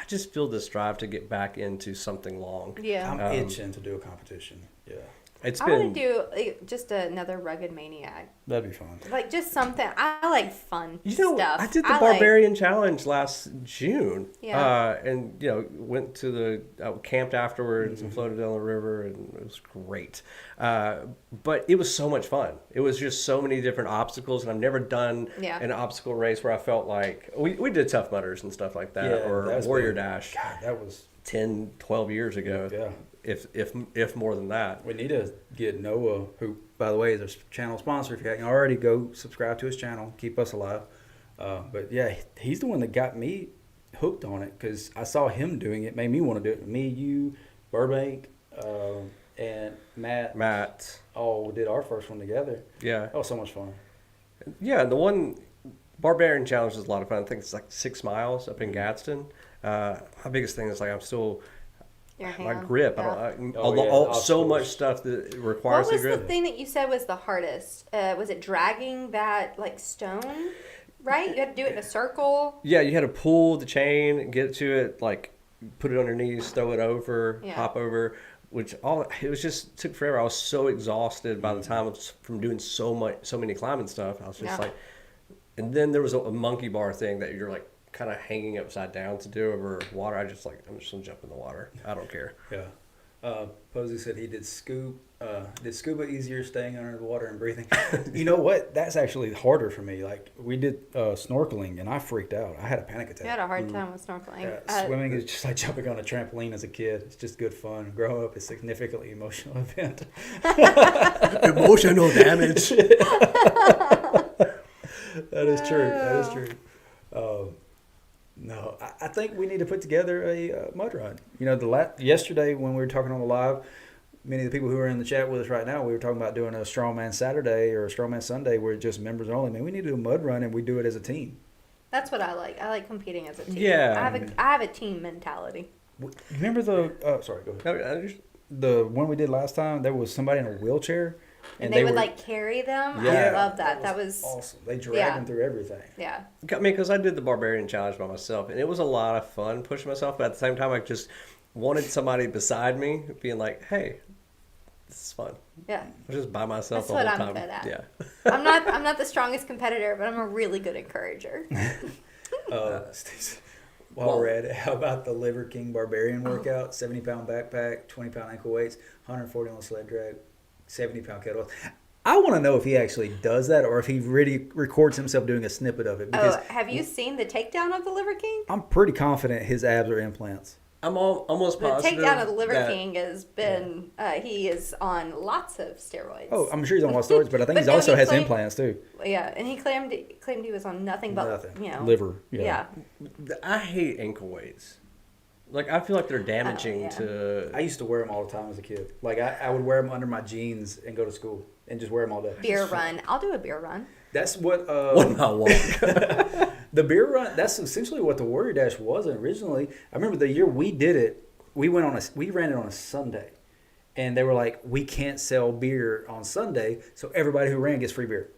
just feel this drive to get back into something long. Yeah. I'm itching to do a competition. Yeah. I want to do just another Rugged Maniac. That'd be fun. Like just something. I like fun stuff. I did the Barbarian Challenge last June. Yeah. And went to camped afterwards and floated down the river, and it was great. But it was so much fun. It was just so many different obstacles, and I've never done an obstacle race where I felt like we did Tough Mudders and stuff like that, or Warrior Dash. God, that was 10, 12 years ago. Yeah. If more than that. We need to get Noah, who, by the way, is a channel sponsor. If you haven't already, go subscribe to his channel. Keep us alive. But, yeah, he's the one that got me hooked on it because I saw him doing it. Made me want to do it. Me, you, Burbank, and Matt all did our first one together. Yeah. That was so much fun. Yeah, the one Barbarian Challenge is a lot of fun. I think it's like 6 miles up in Gadsden. My biggest thing is like I'm still... My grip. Yeah. So much stuff that requires the grip. What was the thing that you said was the hardest? Was it dragging that like stone? Right? You had to do it in a circle. Yeah, you had to pull the chain, get to it, like put it on your knees, throw it over, hop over. It was just took forever. I was so exhausted by the time from doing so many climbing stuff. I was just like, and then there was a monkey bar thing that you're like kind of hanging upside down to do over water. I'm just gonna jump in the water. I don't care. Yeah. Posey said he did scuba easier staying under the water and breathing. You know what? That's actually harder for me. Like we did snorkeling and I freaked out. I had a panic attack. You had a hard time with snorkeling. Yeah, swimming is just like jumping on a trampoline as a kid. It's just good fun. Growing up is a significantly emotional event. Emotional damage. That is true. That is true. No, I think we need to put together a mud run. Yesterday when we were talking on the live, many of the people who are in the chat with us right now, we were talking about doing a Strongman Saturday or a Strongman Sunday where it's just members only. Man, we need to do a mud run and we do it as a team. That's what I like. I like competing as a team. Yeah. I have a team mentality. Remember sorry, go ahead. The one we did last time, there was somebody in a wheelchair. And they would like carry them. Yeah, I love that. That was awesome. They dragged them through everything. Yeah. Got me because I did the Barbarian Challenge by myself, and it was a lot of fun pushing myself. But at the same time, I just wanted somebody beside me, being like, "Hey, this is fun." Yeah. I'm just by myself That's the whole what time. I'm good at. Yeah. I'm not the strongest competitor, but I'm a really good encourager. While we're at it, how about the Liver King Barbarian workout? 70-pound backpack, 20-pound ankle weights, 140 on the sled drag, 70-pound kettlebell. I want to know if he actually does that or if he really records himself doing a snippet of it. Because have you seen the takedown of the Liver King? I'm pretty confident his abs are implants. I'm almost The positive takedown of the Liver that- King has been, he is on lots of steroids. Oh, I'm sure he's on a lot of stories, but I think But he no, also he has claimed- implants too. Yeah, and he claimed he was on nothing but, Nothing. you know. Liver. Yeah. I hate ankle weights. Like, I feel like they're damaging yeah. to. I used to wear them all the time as a kid. Like I would wear them under my jeans and go to school and just wear them all day. Beer run. I'll do a beer run. That's what 1 mile walk. the beer run. That's essentially what the Warrior Dash was originally. I remember the year we did it. We ran it on a Sunday, and they were like, we can't sell beer on Sunday, so everybody who ran gets free beer.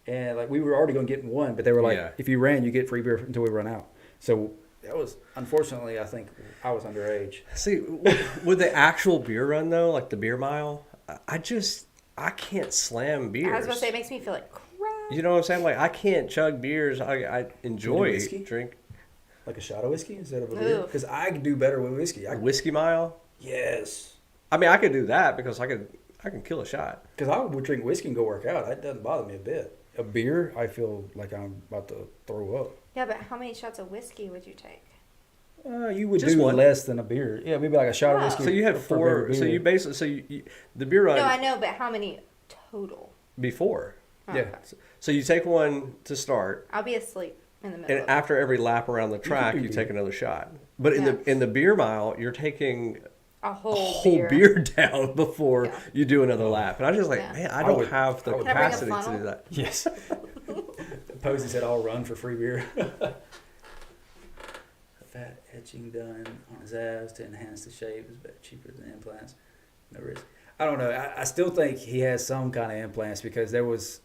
And like we were already going to get one, but they were like, Yeah. if you ran, you get free beer until we run out. So that was unfortunately, I think I was underage. See, with the actual beer run though, like the beer mile, I can't slam beers. I was going to say, it makes me feel like crap. You know what I'm saying? Like, I can't chug beers. I enjoy whiskey? drink Like a shot of whiskey instead of a Ooh. beer, because I do better with whiskey. a whiskey mile. Yes, I mean, I could do that because I can kill a shot. because I would drink whiskey and go work out. That doesn't bother me a bit. A beer, I feel like I'm about to throw up. Yeah, but how many shots of whiskey would you take? You would Just do one. less than a beer. Yeah, maybe like a shot of Wow. whiskey. So you had for a four. bigger So beer. you basically the beer run No, I know, but how many total? before. Oh, Yeah. okay. So you take one to start, I'll be asleep in the middle and of after every lap around the track, do you beer. take another shot. But in Yeah. the beer mile, you're taking a a whole, whole beer down before Yeah. you do another lap. And I was just like, Yeah. man, I I don't would- have the I would- Can I bring a capacity to funnel? do that. Yes. Posey said, "I'll run for free beer." Fat etching done on his abs to enhance the shape is better, cheaper than implants. No risk. I don't know. I still think he has some kind of implants because there was,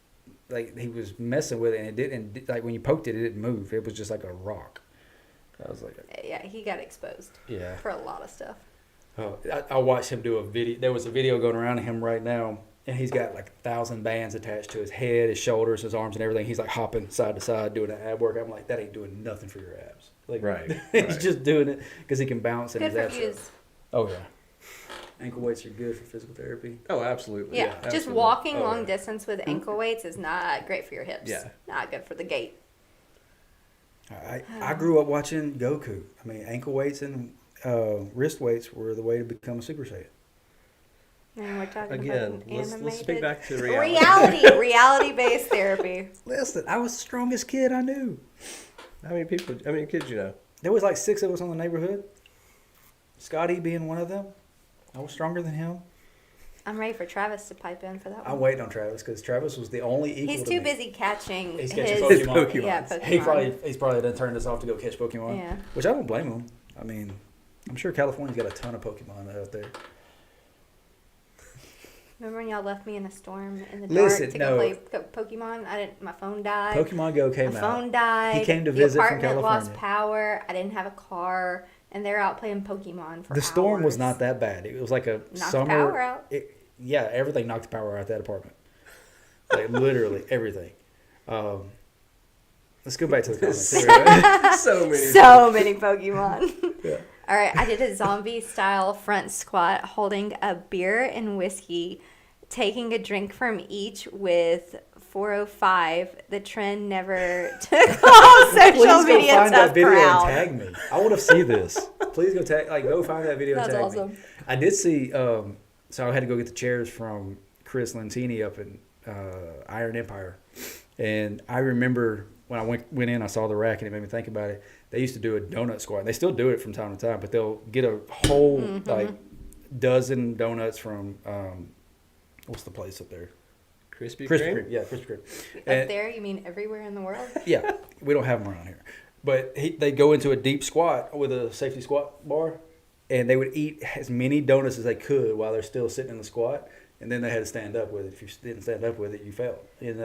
like, he was messing with it and it didn't, like, when you poked it, it didn't move. It was just like a rock. I was like, Yeah, he got exposed yeah. for a lot of stuff. Oh, I watched him do a video. There was a video going around of him right now, and he's got like 1,000 bands attached to his head, his shoulders, his arms, and everything. He's like hopping side to side doing an ab work. I'm like, that ain't doing nothing for your abs. Like, Right, he's right. just doing it because he can bounce and Good his for abs. views. Oh yeah. Ankle weights are good for physical therapy. Oh, absolutely. Yeah, just absolutely. walking Oh, long yeah. distance with ankle weights is not great for your hips. Yeah. Not good for the gait. I grew up watching Goku. I mean, ankle weights and wrist weights were the way to become a Super Saiyan. And we're talking Again, about let's animated. speak back to reality. Reality-based therapy. Listen, I was the strongest kid I knew. How many kids you know? There was like 6 of us in the neighborhood. Scotty being one of them. I was stronger than him. I'm ready for Travis to pipe in for that one. I'm waiting on Travis because Travis was the only equal. He's to too me. busy catching He's his catching Pokemon. Yeah, Pokemon. He's probably done turned this off to go catch Pokemon. Yeah. Which I don't blame him. I mean, I'm sure California's got a ton of Pokemon out there. Remember when y'all left me in a storm in the Listen, dark to no. go play Pokemon? My phone died. Pokemon Go came My out. phone died. He came to the visit from apartment lost California. power. I didn't have a car, and they're out playing Pokemon for The storm was hours. not that bad. It was like a Knocked summer. the power out. Yeah, everything knocked the power out of that apartment. Like literally everything. Let's go back to the comments. So many. So many Pokemon. Yeah. All right, I did a zombie style front squat holding a beer and whiskey, taking a drink from each with 405. The trend never took off. Social Please go media find that tough video crowd. and tag me. I want to see this. Please go find that video and That's tag awesome. me. I did see. So I had to go get the chairs from Chris Lentini up in Iron Empire, and I remember when I went in, I saw the rack and it made me think about it. They used to do a donut squat. And they still do it from time to time, but they'll get a whole like dozen donuts from what's the place up there? Krispy Krispy Kreme? Kreme. Yeah, Krispy Kreme. Up And- there, you mean everywhere in the world? yeah, we don't have them around here. But they go into a deep squat with a safety squat bar, and they would eat as many donuts as they could while they're still sitting in the squat, and then they had to stand up with it. If you didn't stand up with it, you failed. And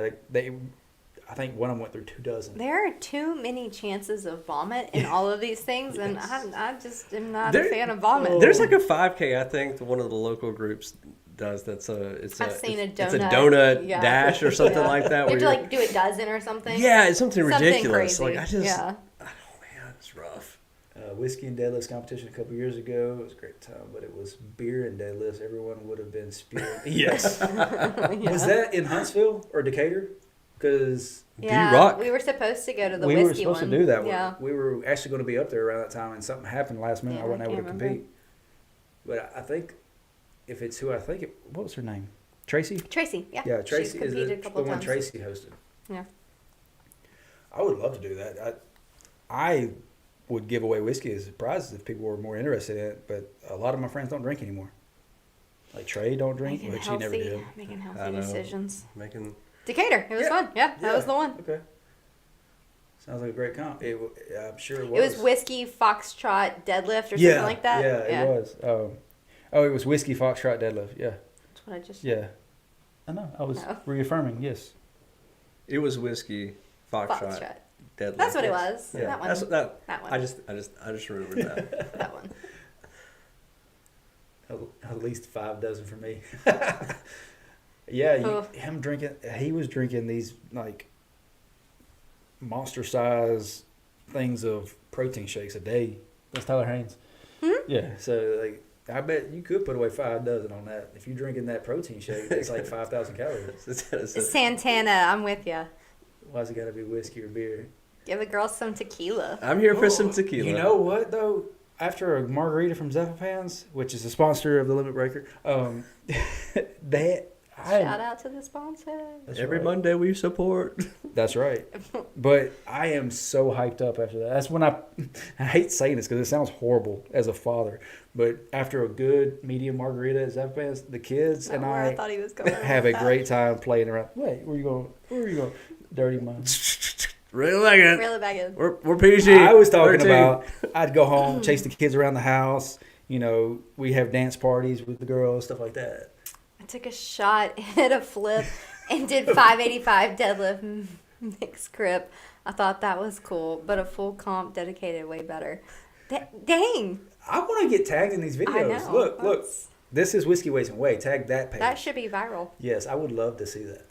I think one of them went through 2 dozen. There are too many chances of vomit in all of these things, and I just am not There- a fan of vomit. There's like a 5K, I think, that one of the local groups does. It's a donut yeah. dash or something Yeah. like that. You have to where like do a dozen or something. yeah, it's something Something ridiculous. crazy. Like I just, Yeah. oh man, it's rough. Whiskey and deadlifts competition a couple years ago. It was a great time, but it was beer and deadlifts. Everyone would have been spewing. Yes. Yeah. Was that in Huntsville or Decatur? Because Yeah, rock? we were supposed to go to the we whiskey were supposed one. to do that. Yeah. We were actually going to be up there around that time, and something happened last minute. Yeah, I wasn't I able to can't remember. compete. But I think if it's who I think it, what was her name? Tracy? Tracy, yeah. Yeah, She's Tracy is competed a the couple one times. Tracy hosted. Yeah. I would love to do that. I would give away whiskey as prizes if people were more interested in it, but a lot of my friends don't drink anymore. Like Trey don't drink, Making which he never did. Making I healthy know. decisions. Making Decatur, it was Yeah. fun. Yeah, that was the one. Okay. Sounds like a great comp. I'm sure it It was whiskey, foxtrot, deadlift, or something Yeah, like that. yeah, it was. It was whiskey, foxtrot, deadlift. Yeah, That's what I just. yeah. I know. I was No. reaffirming. Yes. it was whiskey, foxtrot, Foxtrot. deadlift. That's what it was. Yeah. That one. That's that. That one. I just remembered that. That one. At least 5 dozen for me. Yeah, Oh. him drinking. He was drinking these like monster size things of protein shakes a day. That's Tyler Haynes. Yeah, so like I bet you could put away 5 dozen on that if you're drinking that protein shake. It's like 5,000 calories. Santana, I'm with you. Why's it got to be whiskey or beer? Give the girls some tequila. I'm here for some tequila. You know what though? After a margarita from Zephyrpans, which is a sponsor of the Limit Breaker, Shout out to the sponsor. Every Monday we support. That's right. But I am so hyped up after that. That's when I hate saying this because it sounds horrible as a father. But after a good medium margarita at Zephyrpans, the kids and I I thought he was going have a with that. great time playing around. Wait, where you going? Where are you going? Dirty mind. Really like it. Reel it back in. We're PG. I was talking 13. about I'd go home, chase the kids around the house. You know, we have dance parties with the girls, stuff like that. I took a shot, hit a flip, and did 585 deadlift mixed grip. I thought that was cool, but a full comp dedicated way better. Dang. I want to get tagged in these videos. I know. Look. That's- This is Whiskey Weights and Whey. Tag that page. That should be viral. Yes, I would love to see that.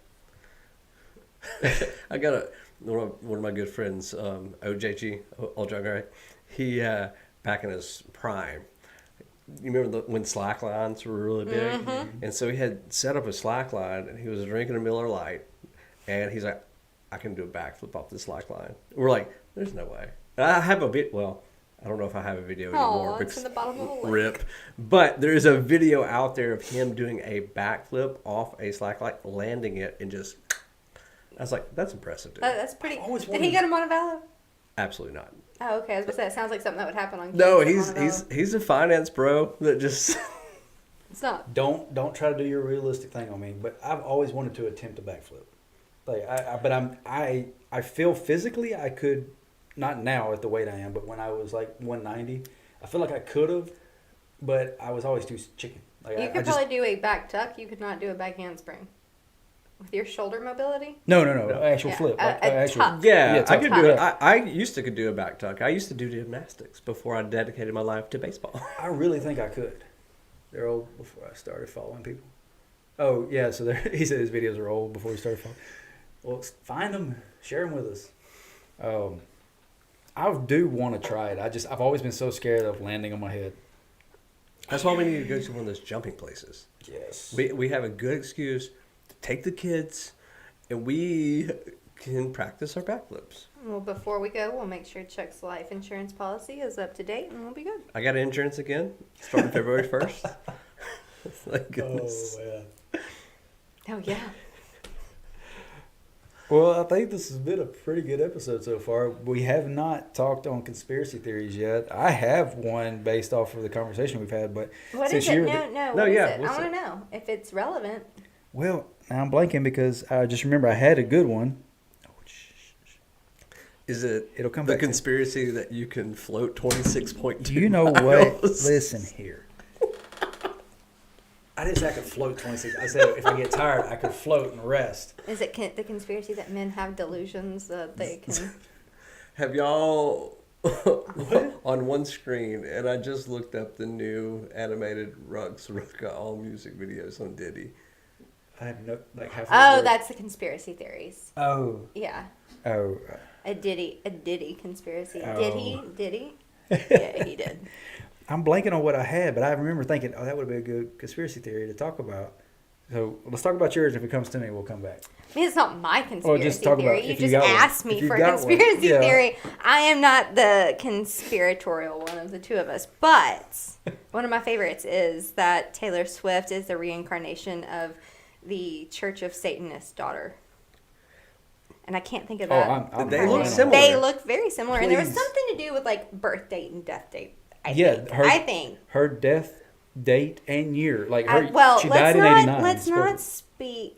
I got one of my good friends, OJG, Old John Gray. He back in his prime. You remember when slack lines were really big? Mm-hmm. And so he had set up a slack line, and he was drinking a Miller Lite, and he's like, I can do a backflip off this slack line. We're like, there's no way. And I have a bit. Well, I don't know if I have a video anymore. Oh, it's in the bottom of the lake. Rip. But there's a video out there of him doing a backflip off a slack line, landing it, and just. I was like, that's impressive, dude. That's pretty. I always Did he wondered- get a Montevallo? Absolutely not. Oh, okay. I was gonna say it sounds like something that would happen on. No, Kids at he's Montevallo. he's a finance bro that just. It's not. Don't try to do your realistic thing on me. But I've always wanted to attempt a backflip. Like I feel physically I could, not now at the weight I am, but when I was like 190, I feel like I could have, but I was always too chicken. Like You I could just, probably do a back tuck. You could not do a back handspring. With your shoulder mobility. no, actual Yeah, flip. a Actual, tuck. Yeah, Yeah, I could tough. do it. I used to could do a back tuck. I used to do gymnastics before I dedicated my life to baseball. I really think I could. They're old before I started following people. Oh yeah, so he said his videos are old before he started following. Well, find them, share them with us. I do want to try it. I've always been so scared of landing on my head. That's why we need to go to one of those jumping places. Yes. We have a good excuse to take the kids, and we can practice our backflips. Well, before we go, we'll make sure Chuck's life insurance policy is up to date, and we'll be good. I got insurance again, starting February 1st. Thank goodness. man. Oh yeah. Well, I think this has been a pretty good episode so far. We have not talked on conspiracy theories yet. I have one based off of the conversation we've had, but What since is it? you're No. No, What is yeah, it? I what's want it? to know if it's relevant. well, now I'm blanking because I just remember I had a good one. Is it It'll come the back to- conspiracy that you can float 26.2 Do you know what? miles? Listen here. I didn't say I could float 26. I said if I get tired, I could float and rest. Is it the conspiracy that men have delusions that they can? Have y'all on one screen, and I just looked up the new animated Rucka All music videos on Diddy. I have no like half. Oh, that's the conspiracy theories. Oh. Yeah, Oh. a Diddy conspiracy. Oh. Did he? Yeah, he did. I'm blanking on what I had, but I remember thinking, oh, that would be a good conspiracy theory to talk about. So let's talk about yours. If it comes to me, we'll come back. I mean, it's not my conspiracy just talk about theory. You if you just got one. asked If me you for a got one. conspiracy Yeah. theory. I am not the conspiratorial one of the two of us. But one of my favorites is that Taylor Swift is the reincarnation of the Church of Satanist daughter. And I can't think of that. They her look name. similar. They look very similar. And there was Please. something to do with like birth date and death date. I Yeah, think. her death date and year. Like I- her, well, she let's died in not, '89. let's not speak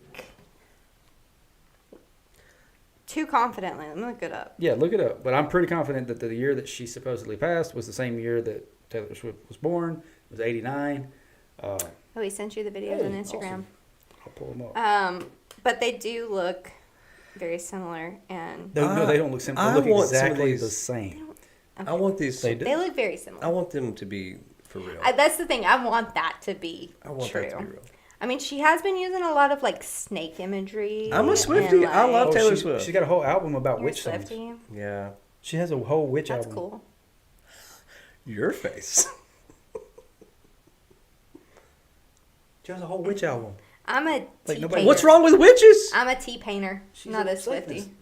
too confidently. Let me look it up. Yeah, look it up. But I'm pretty confident that the year that she supposedly passed was the same year that Taylor Swift was born. It was '89. Oh, he sent you the videos on Instagram. Awesome. I'll pull them up. But they do look very similar, and No, they don't look similar. I They look want some of exactly these- the same. I want these. They do. they look very similar. I want them to be for real. That's the thing. I want that to be I want true. that to be real. I mean, she has been using a lot of like snake imagery. I'm a and, Swiftie. I love like, Taylor she, Swift. She got a whole album about you're a witch songs. Swiftie. Yeah. She has a whole witch That's album. cool. Your face. She has a whole witch album. I'm a tea nobody- painter. What's wrong with witches? I'm a tea painter, not a Satanist. Swiftie.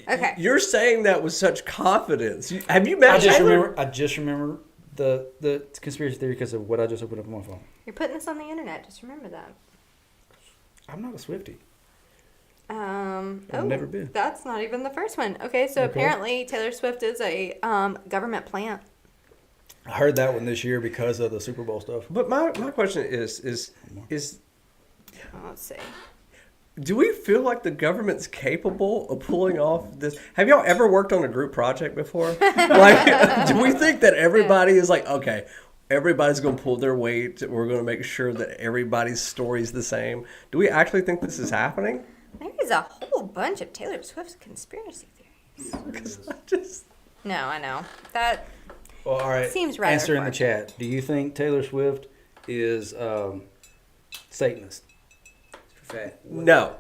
Okay. You're saying that with such confidence. Have you met I just Taylor? remember the conspiracy theory because of what I just opened up on my phone. You're putting this on the internet. Just remember that. I'm not a Swiftie. I've never been. That's not even the first one. Okay, so Okay. apparently Taylor Swift is a government plant. I heard that one this year because of the Super Bowl stuff. But my question is Let's see. do we feel like the government's capable of pulling off this? Have y'all ever worked on a group project before? Like, do we think that everybody is like, okay, everybody's going to pull their weight. We're going to make sure that everybody's story is the same. Do we actually think this is happening? There is a whole bunch of Taylor Swift's conspiracy theories. Because I just... No, I know. That Well, all right. Seems rather Answer in the far-fetched. chat. Do you think Taylor Swift is Satanist? No.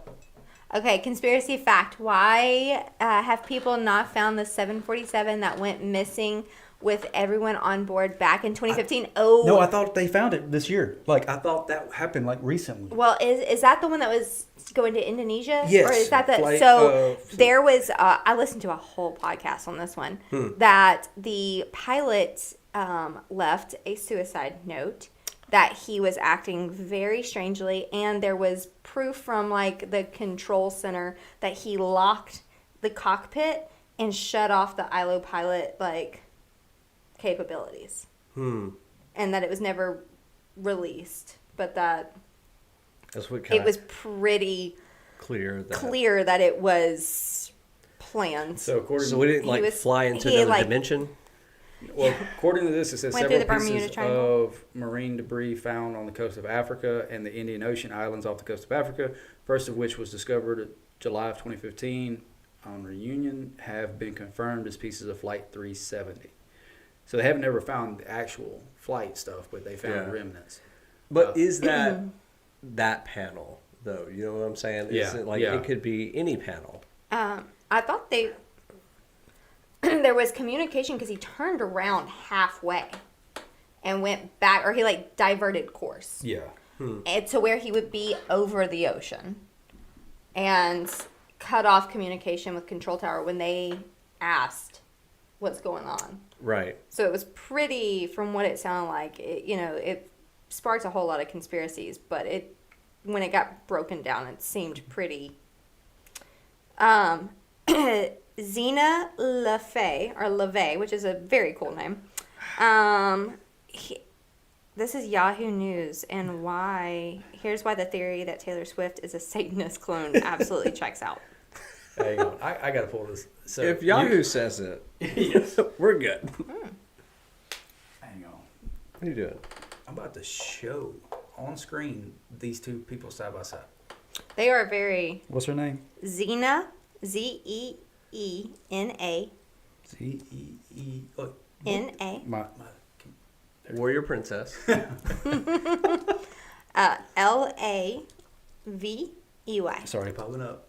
Okay, conspiracy fact. Why have people not found the 747 that went missing with everyone on board back in 2015? No, I thought they found it this year. Like, I thought that happened, like, recently. Well, is that the one that was going to Indonesia? Yes. Or is that the Flight, so there was I listened to a whole podcast on this one Hmm. that the pilot left a suicide note that he was acting very strangely, and there was proof from like the control center that he locked the cockpit and shut off the ILO pilot like capabilities. And that it was never released, but that That's what it kind was of pretty clear that it was planned. So, according So we didn't like was- fly into he, another like- dimension? Well, according to this, it says Went through several the Bermuda pieces Triangle. of marine debris found on the coast of Africa and the Indian Ocean islands off the coast of Africa, first of which was discovered in July of 2015 on Reunion, have been confirmed as pieces of Flight 370. So they haven't ever found the actual flight stuff, but they found Yeah. remnants. But is that that panel, though? You know what I'm saying? Is Yeah, it like yeah. it could be any panel? I thought they there was communication because he turned around halfway and went back, or he like diverted course. Yeah. And to where he would be over the ocean and cut off communication with control tower when they asked what's going on. Right. So it was pretty, from what it sounded like, it sparked a whole lot of conspiracies, but when it got broken down, it seemed pretty. Zena LaVey, which is a very cool name. This is Yahoo News, and here's why the theory that Taylor Swift is a Satanist clone absolutely checks out. Hang on. I got to pull this. So If Yahoo says it, Yes. we're good. Hang on. What are you doing? I'm about to show on screen these two people side by side. They are very What's her name? Zena, Zeena, Z-E-E. Oh, N-A, my Warrior Princess. L-A-V-E-Y. It's already popping up.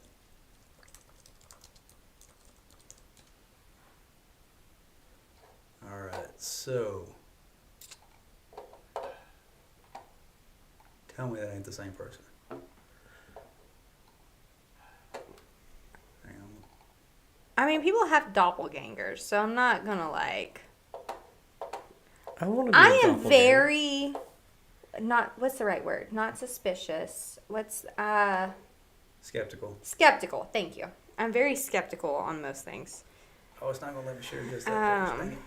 All right, so Tell me that ain't the same person. Hang on. I mean, people have doppelgangers, so I'm not gonna like. I want to be I a am doppelganger. very not. What's the right word? Not suspicious. What's Skeptical. skeptical? Thank you. I'm very skeptical on most things. Oh, it's not gonna let me share just that. Dang it.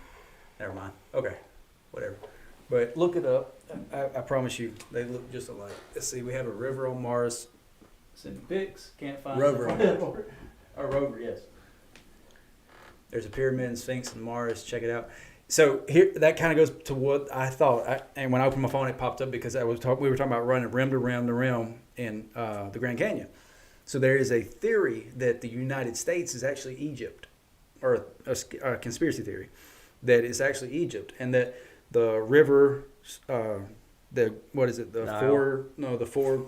Never mind. Okay, whatever. But look it up. I promise you, they look just alike. Let's see. We have a river on Mars. Send pics. Can't find Rover. Or rover, yes. There's a pyramid and Sphinx on Mars. Check it out. So here, that kind of goes to what I thought. And when I opened my phone, it popped up because we were talking about running rim to rim to rim in the Grand Canyon. So there is a theory that the United States is actually Egypt, or a conspiracy theory that it's actually Egypt, and that the river, the four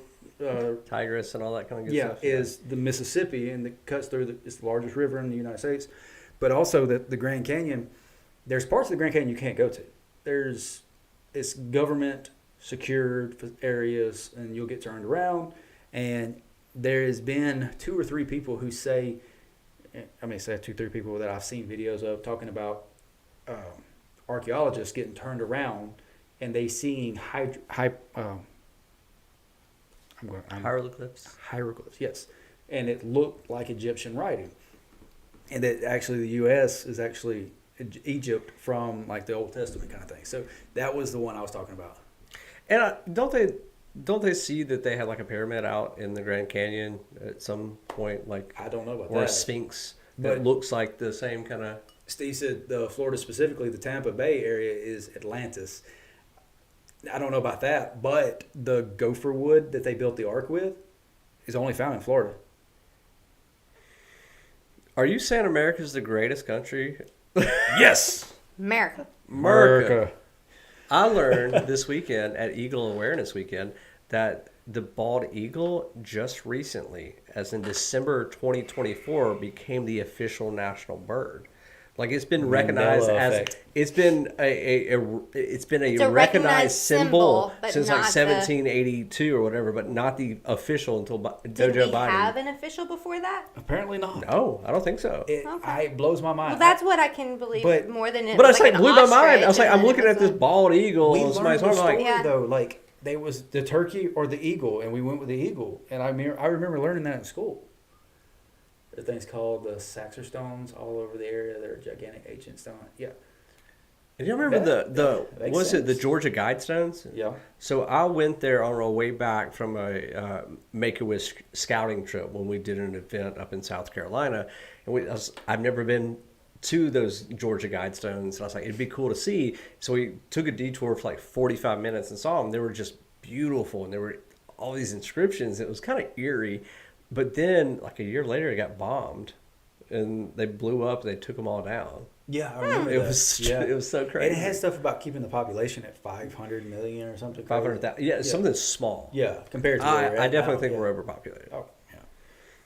Tigris and all that kind of good yeah, stuff. is the Mississippi, and it cuts through. It's the largest river in the United States, but also that the Grand Canyon. There's parts of the Grand Canyon you can't go to. It's government secured areas, and you'll get turned around. And there has been 2 or 3 people who say, say 2 or 3 people that I've seen videos of talking about archaeologists getting turned around, and they seeing Hieroglyphs. hieroglyphs, yes, and it looked like Egyptian writing, and that actually the U.S. is actually Egypt from like the Old Testament kind of thing. So that was the one I was talking about. And don't they see that they had like a pyramid out in the Grand Canyon at some point, like I don't know about or that. a Sphinx But- that looks like the same kind of. Steve said the Florida, specifically the Tampa Bay area, is Atlantis. I don't know about that, but the gopher wood that they built the ark with is only found in Florida. Are you saying America's the greatest country? Yes, America. I learned this weekend at Eagle Awareness Weekend that the bald eagle just recently, as in December 2024, became the official national bird. Like it's been recognized Mandela as effect. it's been a a recognized recognized symbol symbol, but since like not the- 1782 or whatever, but not the official until Did Joe we Biden. have an official before that? apparently not. No, I don't think so. It blows my mind. Well, that's what I can believe But- more than it. But I was was like, an blew my mind. ostrich I was like, and I'm then looking it at this was bald eagle. we and learned somebody's the talking story like, Yeah. though. Like they was the turkey or the eagle, and we went with the eagle. And I remember learning that in school. There are things called the Saxor stones all over the area. They're gigantic ancient stone. Yeah, do you remember the makes was it the sense. Georgia Guidestones? yeah. So I went there on our way back from a Make-A-Wish scouting trip when we did an event up in South Carolina, and I've never been to those Georgia Guidestones, and I was like, it'd be cool to see. So we took a detour for like 45 minutes and saw them. They were just beautiful, and there were all these inscriptions. It was kind of eerie, but then like a year later, it got bombed, and they blew up. And they took them all down. Yeah, I remember It that. was Yeah. it was so crazy. And it has stuff about keeping the population at 500 million or something. 500,000. Yeah, something small. Yeah, compared to where we're I at definitely now, think yeah. we're overpopulated. Oh, yeah.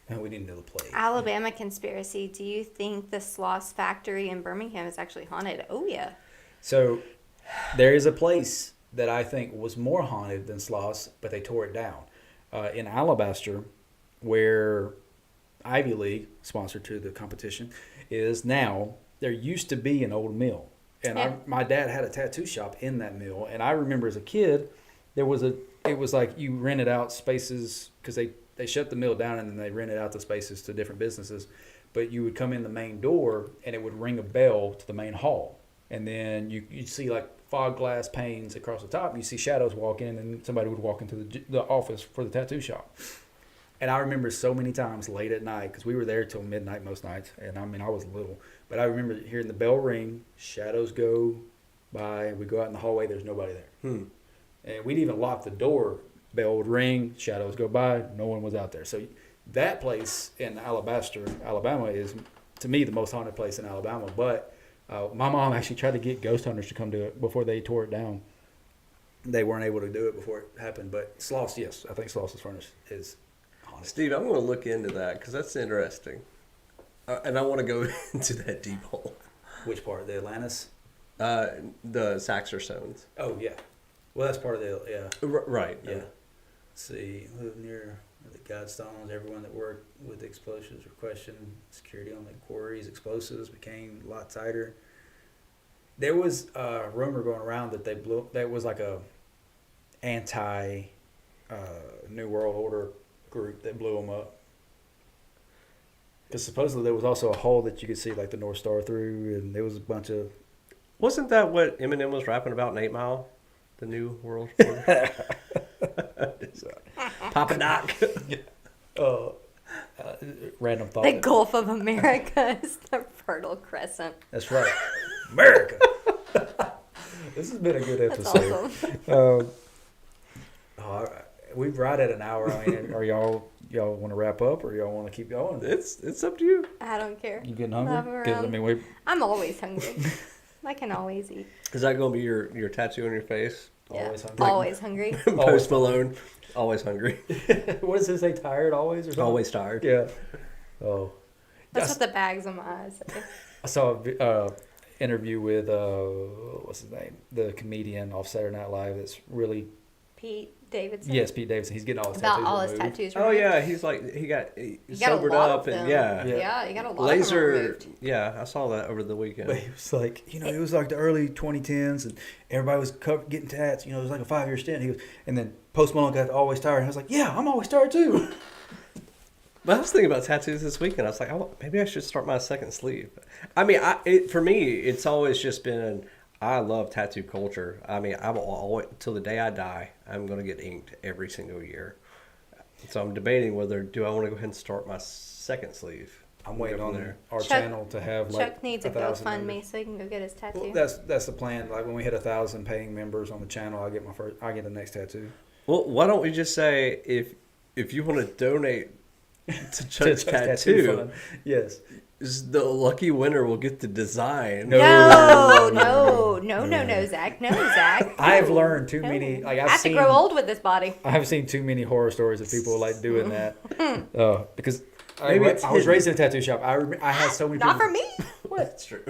And we need another plague. Alabama conspiracy. Do you think the Sloss factory in Birmingham is actually haunted? Oh yeah. So there is a place that I think was more haunted than Sloss, but they tore it down. In Alabaster, where Ivy League, sponsor to the competition, is now, there used to be an old mill. And Yeah. my dad had a tattoo shop in that mill. And I remember as a kid, it was like you rented out spaces because they shut the mill down and then they rented out the spaces to different businesses. But you would come in the main door and it would ring a bell to the main hall. And then you'd see like fog glass panes across the top. And you see shadows walk in and somebody would walk into the office for the tattoo shop. And I remember so many times late at night, because we were there till midnight most nights, and I mean, I was little, but I remember hearing the bell ring, shadows go by, and we go out in the hallway, there's nobody there. And we'd even lock the door, bell would ring, shadows go by, no one was out there. So that place in Alabaster, Alabama is, to me, the most haunted place in Alabama. But my mom actually tried to get ghost hunters to come do it before they tore it down. They weren't able to do it before it happened, but Sloss, yes, I think Sloss's Furnace is haunted. Steve, I'm going to look into that because that's interesting. And I want to go into that deep hole. Which part? The Atlantis? The Saxor stones. Oh, yeah. Well, that's part of the, yeah. Right. Yeah. see, live near the Godstones. Everyone that worked with explosives were questioned. Security on the quarries, explosives became a lot tighter. There was a rumor going around that they blew. That was like a anti New World Order group that blew them up. Because supposedly there was also a hole that you could see like the North Star through, and there was a bunch of. Wasn't that what Eminem was rapping about in 8 Mile? The New World Order? Papa Doc. Random thought. The Gulf of America is the Fertile Crescent. That's right. America. This has been a good That's episode. awesome. We've right at an hour. I mean, are y'all want to wrap up, or y'all want to keep going? It's up to you. I don't care. You getting Love hungry? 'Cause, I around. mean, I'm always hungry. I can always eat. Is that going to be your tattoo on your face? Yeah. Always hungry. Always hungry. Post Malone, always hungry, What does it say? Tired always, or something? always tired. Yeah. Oh. That's what the bags on my eyes say. I saw a interview with what's his name, the comedian off Saturday Night Live. That's really Pete Davidson. yes, Pete Davidson. He's getting all his About tattoos all his removed. tattoos. Oh removed. yeah, he's like he got sobered a lot up of and them. yeah. Yeah, you got a lot of them Laser. removed. Yeah, I saw that over the weekend. But he was like, it was like the early 2010s, and everybody was getting tats. It was like a 5-year stint. He was, and then Post Malone got always tired. And I was like, yeah, I'm always tired too. But I was thinking about tattoos this weekend. I was like, maybe I should start my second sleeve. I mean, for me, it's always just been. I love tattoo culture. I mean, I will always, till the day I die, I'm going to get inked every single year. So I'm debating whether do I want to go ahead and start my second sleeve. I'm waiting on our Chuck- channel to have like Chuck needs a 1,000 GoFundMe members. so he can go get his tattoo. Well, that's the plan. Like when we hit 1,000 paying members on the channel, I get the next tattoo. Well, why don't we just say if you want to donate to Chuck's Chuck's tattoo, fund. Yes. the lucky winner will get the design. no, Zach. No, Zach. I have learned too No. many. Like I have to grow old with this body. I have seen too many horror stories of people like doing that. Because Maybe it's I was hidden. raised in a tattoo shop. I had so many. Not people, for me. That's true.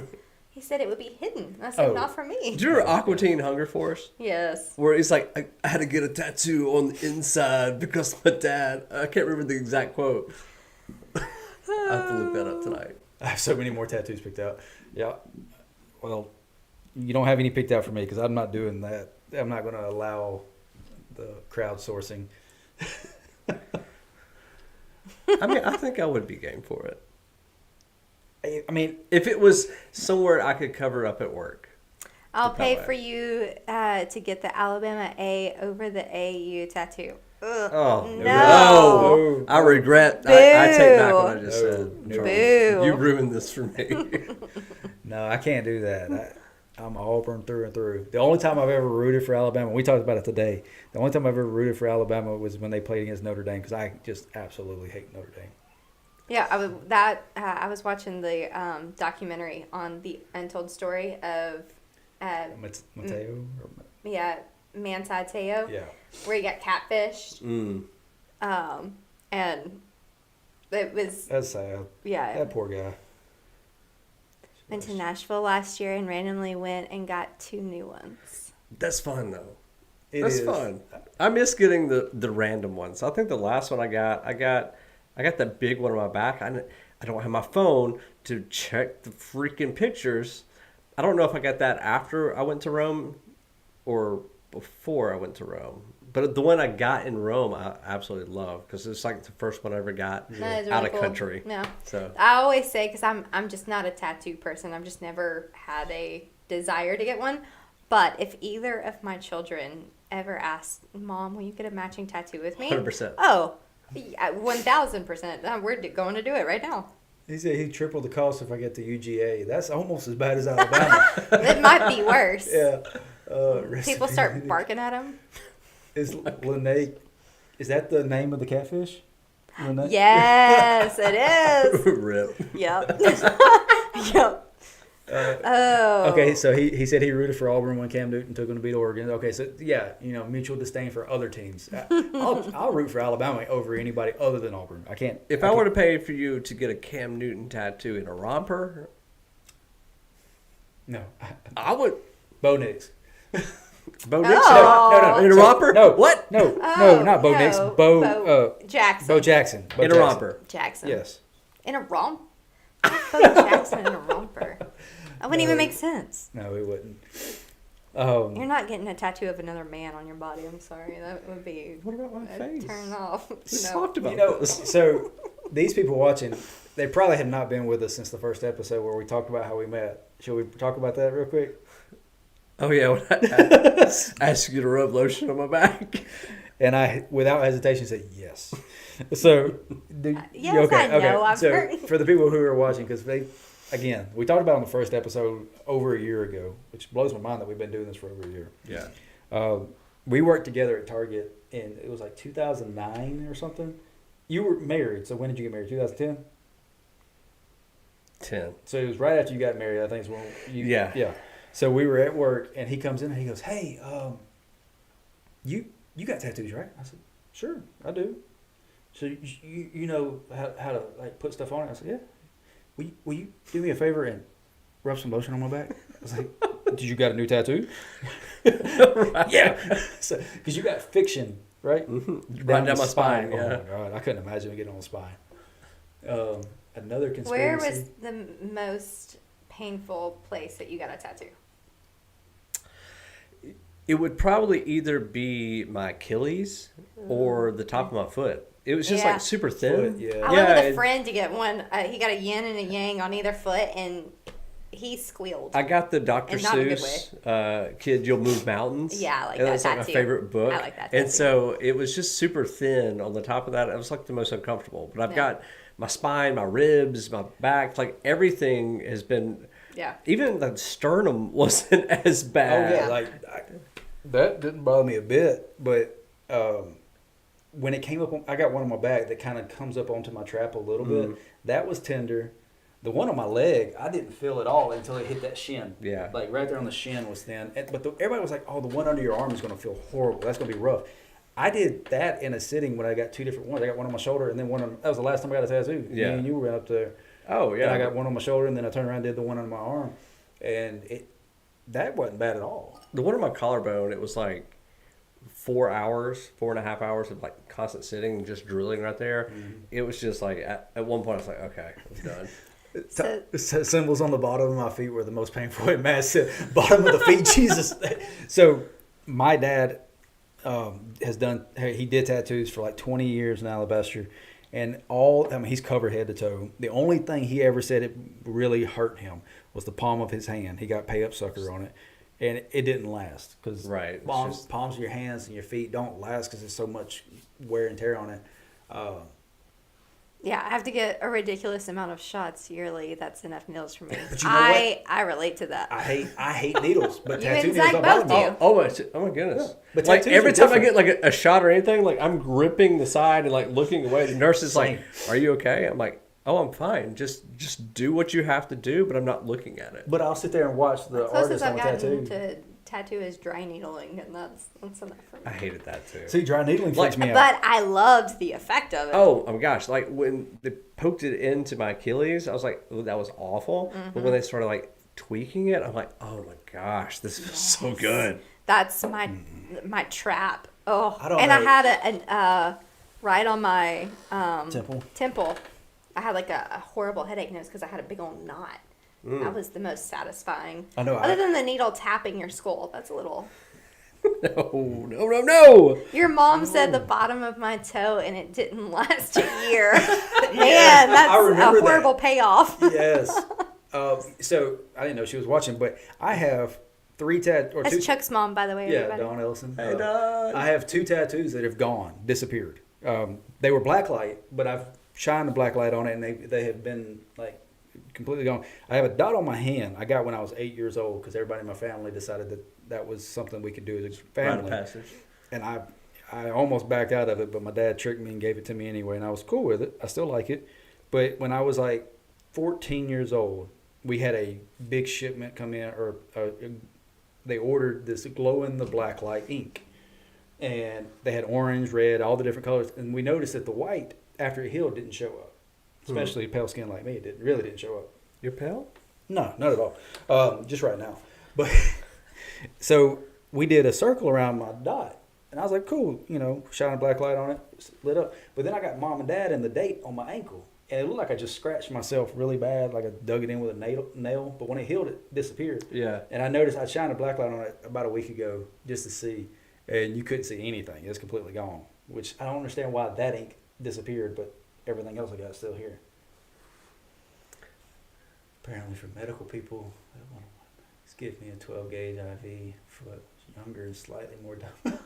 He said it would be hidden. I said, Oh. not for me. Do you remember Aqua Teen Hunger Force? Yes. Where he's like, I had to get a tattoo on the inside because my dad. I can't remember the exact quote. I have to look that up tonight. I have so many more tattoos picked out. Yeah. Well, you don't have any picked out for me because I'm not doing that. I'm not going to allow the crowdsourcing. I mean, I think I would be game for it. I mean, If it was somewhere I could cover up at work. I'll Put that pay way. for you to get the Alabama A over the AU tattoo. Ugh. Oh, No. No. I regret. I take back what I Boo. just said. No. Charles. Boo. You ruined this for me. no, I can't do that. I'm Auburn through and through. The only time I've ever rooted for Alabama, we talked about it today. The only time I've ever rooted for Alabama was when they played against Notre Dame because I just absolutely hate Notre Dame. Yeah, I was watching the documentary on the untold story of Mateo? Manti Te'o, Yeah. where he got catfished, Mm. and it was That's sad. yeah. That poor guy. Went to Nashville last year and randomly went and got 2 new ones. That's fun though. It That's is. fun. I miss getting the random ones. I think the last one I got that big one on my back. I don't have my phone to check the freaking pictures. I don't know if I got that after I went to Rome or before I went to Rome. But the one I got in Rome, I absolutely love because it's like the first one I ever got That is out really of cool. country. Yeah. So I always say, because I'm just not a tattoo person. I've just never had a desire to get one. But if either of my children ever asked, Mom, will you get a matching tattoo with me? 100%. Oh, yeah, 1,000%. We're going to do it right now. He said he'd triple the cost if I get the UGA. That's almost as bad as Alabama. It might be worse. yeah. People start barking at him. Is Lene, is that the name of the catfish? Lene? Yes, it is. Rip. Yep. Yep. Oh. Okay, so he said he rooted for Auburn when Cam Newton took him to beat Oregon. Okay, so yeah, mutual disdain for other teams. I'll root for Alabama over anybody other than Auburn. I can't. If I were to pay for you to get a Cam Newton tattoo in a romper, No. I would. Bo Nix. Bo Nix? Oh. In a romper? No. What? No, Oh, not Bo no. Nix. Bo Jackson. Bo Jackson. Bo In a Jackson. romper. Jackson. Yes. In a romp? Bo Jackson in a romper. That wouldn't even make sense. No, it wouldn't. You're not getting a tattoo of another man on your body. I'm sorry. That would be What about my a face? turn off. We No. talked about You know, this. so these people watching, they probably have not been with us since the first episode where we talked about how we met. Should we talk about that real quick? Oh, yeah. When I asked you to rub lotion on my back. And I, without hesitation, said yes. So, Yes, I know, I've so heard. for the people who are watching, because again, we talked about it on the first episode over a year ago, which blows my mind that we've been doing this for over a year. Yeah. We worked together at Target in, it was like 2009 or something. You were married, so when did you get married? 2010? 10. So it was right after you got married, I think is when you... Yeah. Yeah. So we were at work, and he comes in and he goes, hey, you got tattoos, right? I said, sure, I do. So you know how to like put stuff on it? I said, yeah. Will you do me a favor and rub some lotion on my back? I was like, did you got a new tattoo? Right. Yeah. So, because you got fiction, right? Mm-hmm. Right down my spine. Oh Yeah. my God, I couldn't imagine getting on the spine. Another conspiracy. Where was the most painful place that you got a tattoo? It would probably either be my Achilles or the top of my foot. It was just Yeah. like super thin. Foot, yeah. I went with a it- friend to get one. He got a yin and a yang on either foot, and he squealed. I got the Dr. In not a good Seuss Kid, You'll Move Mountains. Yeah, I like and that that's like my tattoo. favorite book. I like that And tattoo. so it was just super thin on the top of that. It was like the most uncomfortable. But I've Yeah. got my spine, my ribs, my back, like everything has been. Yeah. Even the sternum wasn't as Oh bad. yeah, like that didn't bother me a bit, but when it came up, I got one on my back that kind of comes up onto my trap a little bit. That was tender. The one on my leg, I didn't feel at all until it hit that shin. Yeah. Like right there on the shin was thin. But everybody was like, "Oh, the one under your arm is going to feel horrible. That's going to be rough." I did that in a sitting when I got two different ones. I got one on my shoulder, and then one on. That was the last time I got a tattoo. Yeah. Me and you were up there. Oh, yeah. And I got one on my shoulder, and then I turned around and did the one on my arm, and that wasn't bad at all. The one on my collarbone, it was like 4.5 hours of like constant sitting and just drooling right there. It was just like, at one point I was like, okay, I'm done. Symbols on the bottom of my feet were the most painful. It massive bottom of the feet, Jesus. So my dad he did tattoos for like 20 years in Alabaster, and he's covered head to toe. The only thing he ever said it really hurt him was the palm of his hand. He got pay up sucker on it, and it didn't last because Right. It's palms of your hands and your feet don't last because there's so much wear and tear on it. Yeah, I have to get a ridiculous amount of shots yearly. That's enough needles for me. But you know what? I relate to that. I hate needles, but You tattoo and needles Zach don't bother both me. do. Oh my goodness. Yeah, but Like tattoos every are time I different. get like a shot or anything, like I'm gripping the side and like looking away. The nurse is Same. like, "Are you okay?" I'm like, "Oh, I'm fine. Just do what you have to do," but I'm not looking at it. But I'll sit there and watch the Closest artist on I've the gotten tattoo. to tattoo is dry needling, and that's enough for me. I hated that too. See, dry needling freaks me out. But I loved the effect of it. Oh my gosh! Like when they poked it into my Achilles, I was like, "Oh, that was awful." But when they started like tweaking it, I'm like, "Oh my gosh, this is so good." That's my trap. Oh, I don't and know. I had a right on my Temple. I had like a horrible headache, and it was because I had a big old knot. That was the most satisfying. I know, Other than the needle tapping your skull, that's a little. No. Your mom said the bottom of my toe, and it didn't last a year. Man, that's a remember that. horrible payoff. Yes. So I didn't know she was watching, but I have 3 tattoos or 2. That's Chuck's mom, by the way. Yeah, everybody. Dawn Ellison. Hey, Dawn. I have 2 tattoos that have disappeared. They were blacklight, but I've shined the blacklight on it, and they have been like completely gone. I have a dot on my hand. I got when I was 8 years old because everybody in my family decided that was something we could do as a Rite of family. passage. And I almost backed out of it, but my dad tricked me and gave it to me anyway, and I was cool with it. I still like it. But when I was like 14 years old, we had a big shipment come in, or they ordered this glow-in-the-black light ink. And they had orange, red, all the different colors. And we noticed that the white, after it healed, didn't show up. Especially pale skin like me, it really didn't show up. You're pale? No, not at all. Just right now. But so we did a circle around my dot. And I was like, cool, you know, shine a black light on it, lit up. But then I got mom and dad and the date on my ankle. And it looked like I just scratched myself really bad, like I dug it in with a nail. But when it healed, it disappeared. Yeah. And I noticed I shined a black light on it about a week ago just to see. And you couldn't see anything. It was completely gone. Which I don't understand why that ink disappeared, but everything else I got is still here. Apparently for medical people, just give me a 12-gauge IV for younger and slightly more dumb.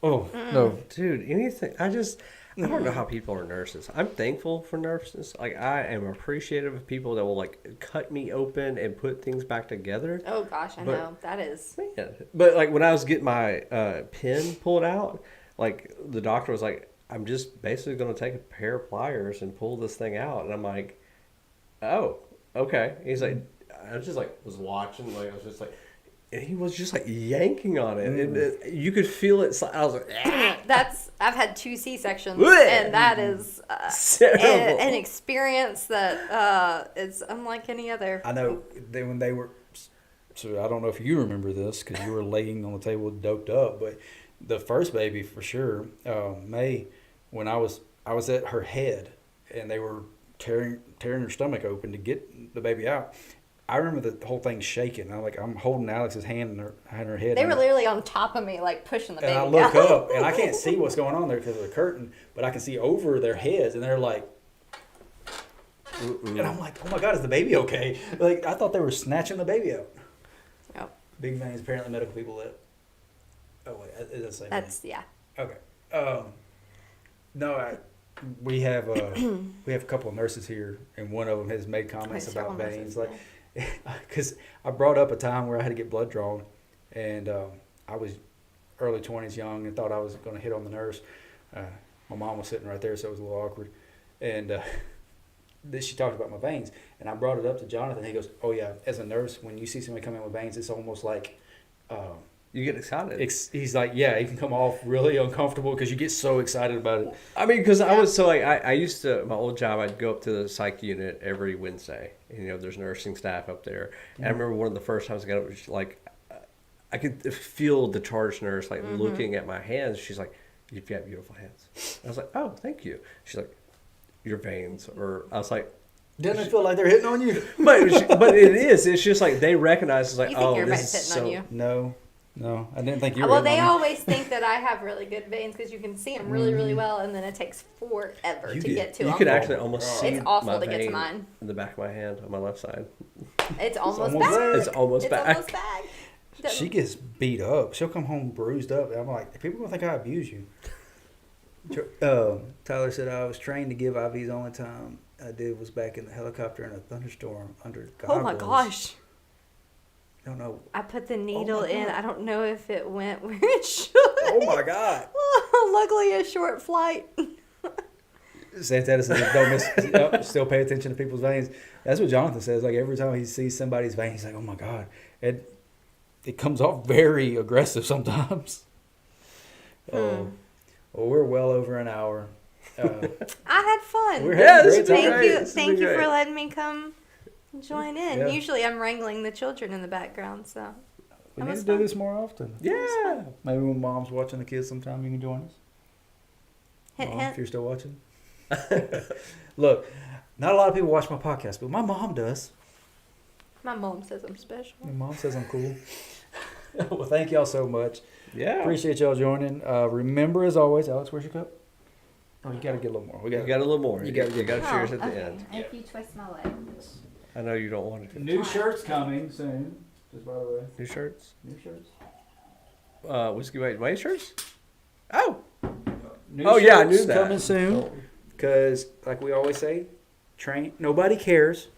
Oh, No, dude, anything. I don't know how people are nurses. I'm thankful for nurses. Like, I am appreciative of people that will, like, cut me open and put things back together. Oh, gosh, I know. That is. Man. But, like, when I was getting my pin pulled out, like, the doctor was like, I'm just basically going to take a pair of pliers and pull this thing out. And I'm like, oh, okay. He's like, I was just, like, was watching. Like, I was just like, and he was just like yanking on it, and you could feel it. I was like, I've had 2 C-sections, and that is an experience that is unlike any other. I know when they were, so I don't know if you remember this because you were laying on the table doped up, but the first baby for sure, May, when I was at her head, and they were tearing her stomach open to get the baby out. I remember the whole thing shaking. I'm holding Alex's hand in her head. They were literally on top of me, like pushing the baby down. And I look up, and I can't see what's going on there because of the curtain, but I can see over their heads, and they're like, and I'm like, oh my God, is the baby okay? Like, I thought they were snatching the baby out. Yep. Big veins, apparently medical people that. Oh wait, it doesn't say. That's yeah. Okay. No, we have a couple of nurses here, and one of them has made comments about veins, like. Because I brought up a time where I had to get blood drawn, and I was early 20s, young, and thought I was going to hit on the nurse. My mom was sitting right there, so it was a little awkward. And then she talked about my veins, and I brought it up to Jonathan. He goes, "Oh yeah, as a nurse, when you see somebody come in with veins, it's almost like." You get excited. He's like, yeah, it can come off really uncomfortable because you get so excited about it. I mean, because I was so like, I used to, my old job, I'd go up to the psych unit every Wednesday. And, you know, there's nursing staff up there. And I remember one of the first times I got up, was like, I could feel the charge nurse like looking at my hands. She's like, "You've got beautiful hands." I was like, "Oh, thank you." She's like, "Your veins," or I was like, doesn't it feel like they're hitting on you? but it is. It's just like they recognize. It's like, You think oh, your this veins is hitting so. on you? No, I didn't think you were. Well, they hitting on me. always think that I have really good veins because you can see them really, really well, and then it takes forever to get to You them. could actually almost see It's awful my to get to vein mine. in the back of my hand on my left side. It's almost almost back. there. It's almost back. Almost back. She gets beat up. She'll come home bruised up. I'm like, people gonna think I abuse you. Tyler said I was trained to give IVs. The only time I did was back in the helicopter in a thunderstorm under goggles. Oh my gosh. I don't know. I put the needle in. God. I don't know if it went where it should. Oh my God. Luckily, a short flight. Santana says, "Don't miss. Still pay attention to people's veins." That's what Jonathan says. Like every time he sees somebody's vein, he's like, "Oh my God!" It comes off very aggressive sometimes. Well, we're well over an hour. I had fun. We're having a great time. Thank you. This has Thank been you for great. letting me come join in. Yeah. Usually, I'm wrangling the children in the background, so. We That need was to do fun. this more often. Yeah. Maybe when Mom's watching the kids sometime, you can join us. Hint, Mom, hint. if you're still watching. Look, not a lot of people watch my podcast, but my mom does. My mom says I'm special. My mom says I'm cool. Well, thank y'all so much. Yeah. Appreciate y'all joining. Remember, as always, Alex, where's your cup? Oh, you got to get a little more. We You got got a little more. You gotta you got to cheers Oh, at the okay. end. If you twist my legs. I know you don't want to. new shirts coming soon. Just by the way, New shirts? new shirts. Whiskey Whey shirts? Oh. New Oh, yeah, I shirts knew that. coming soon. Because, like we always say, nobody cares.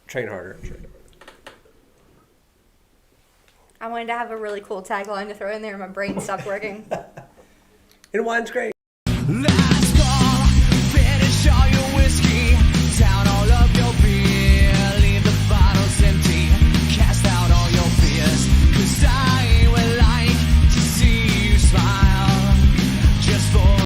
Train harder. I wanted to have a really cool tagline to throw in there, and my brain stopped working. And wine's great. Life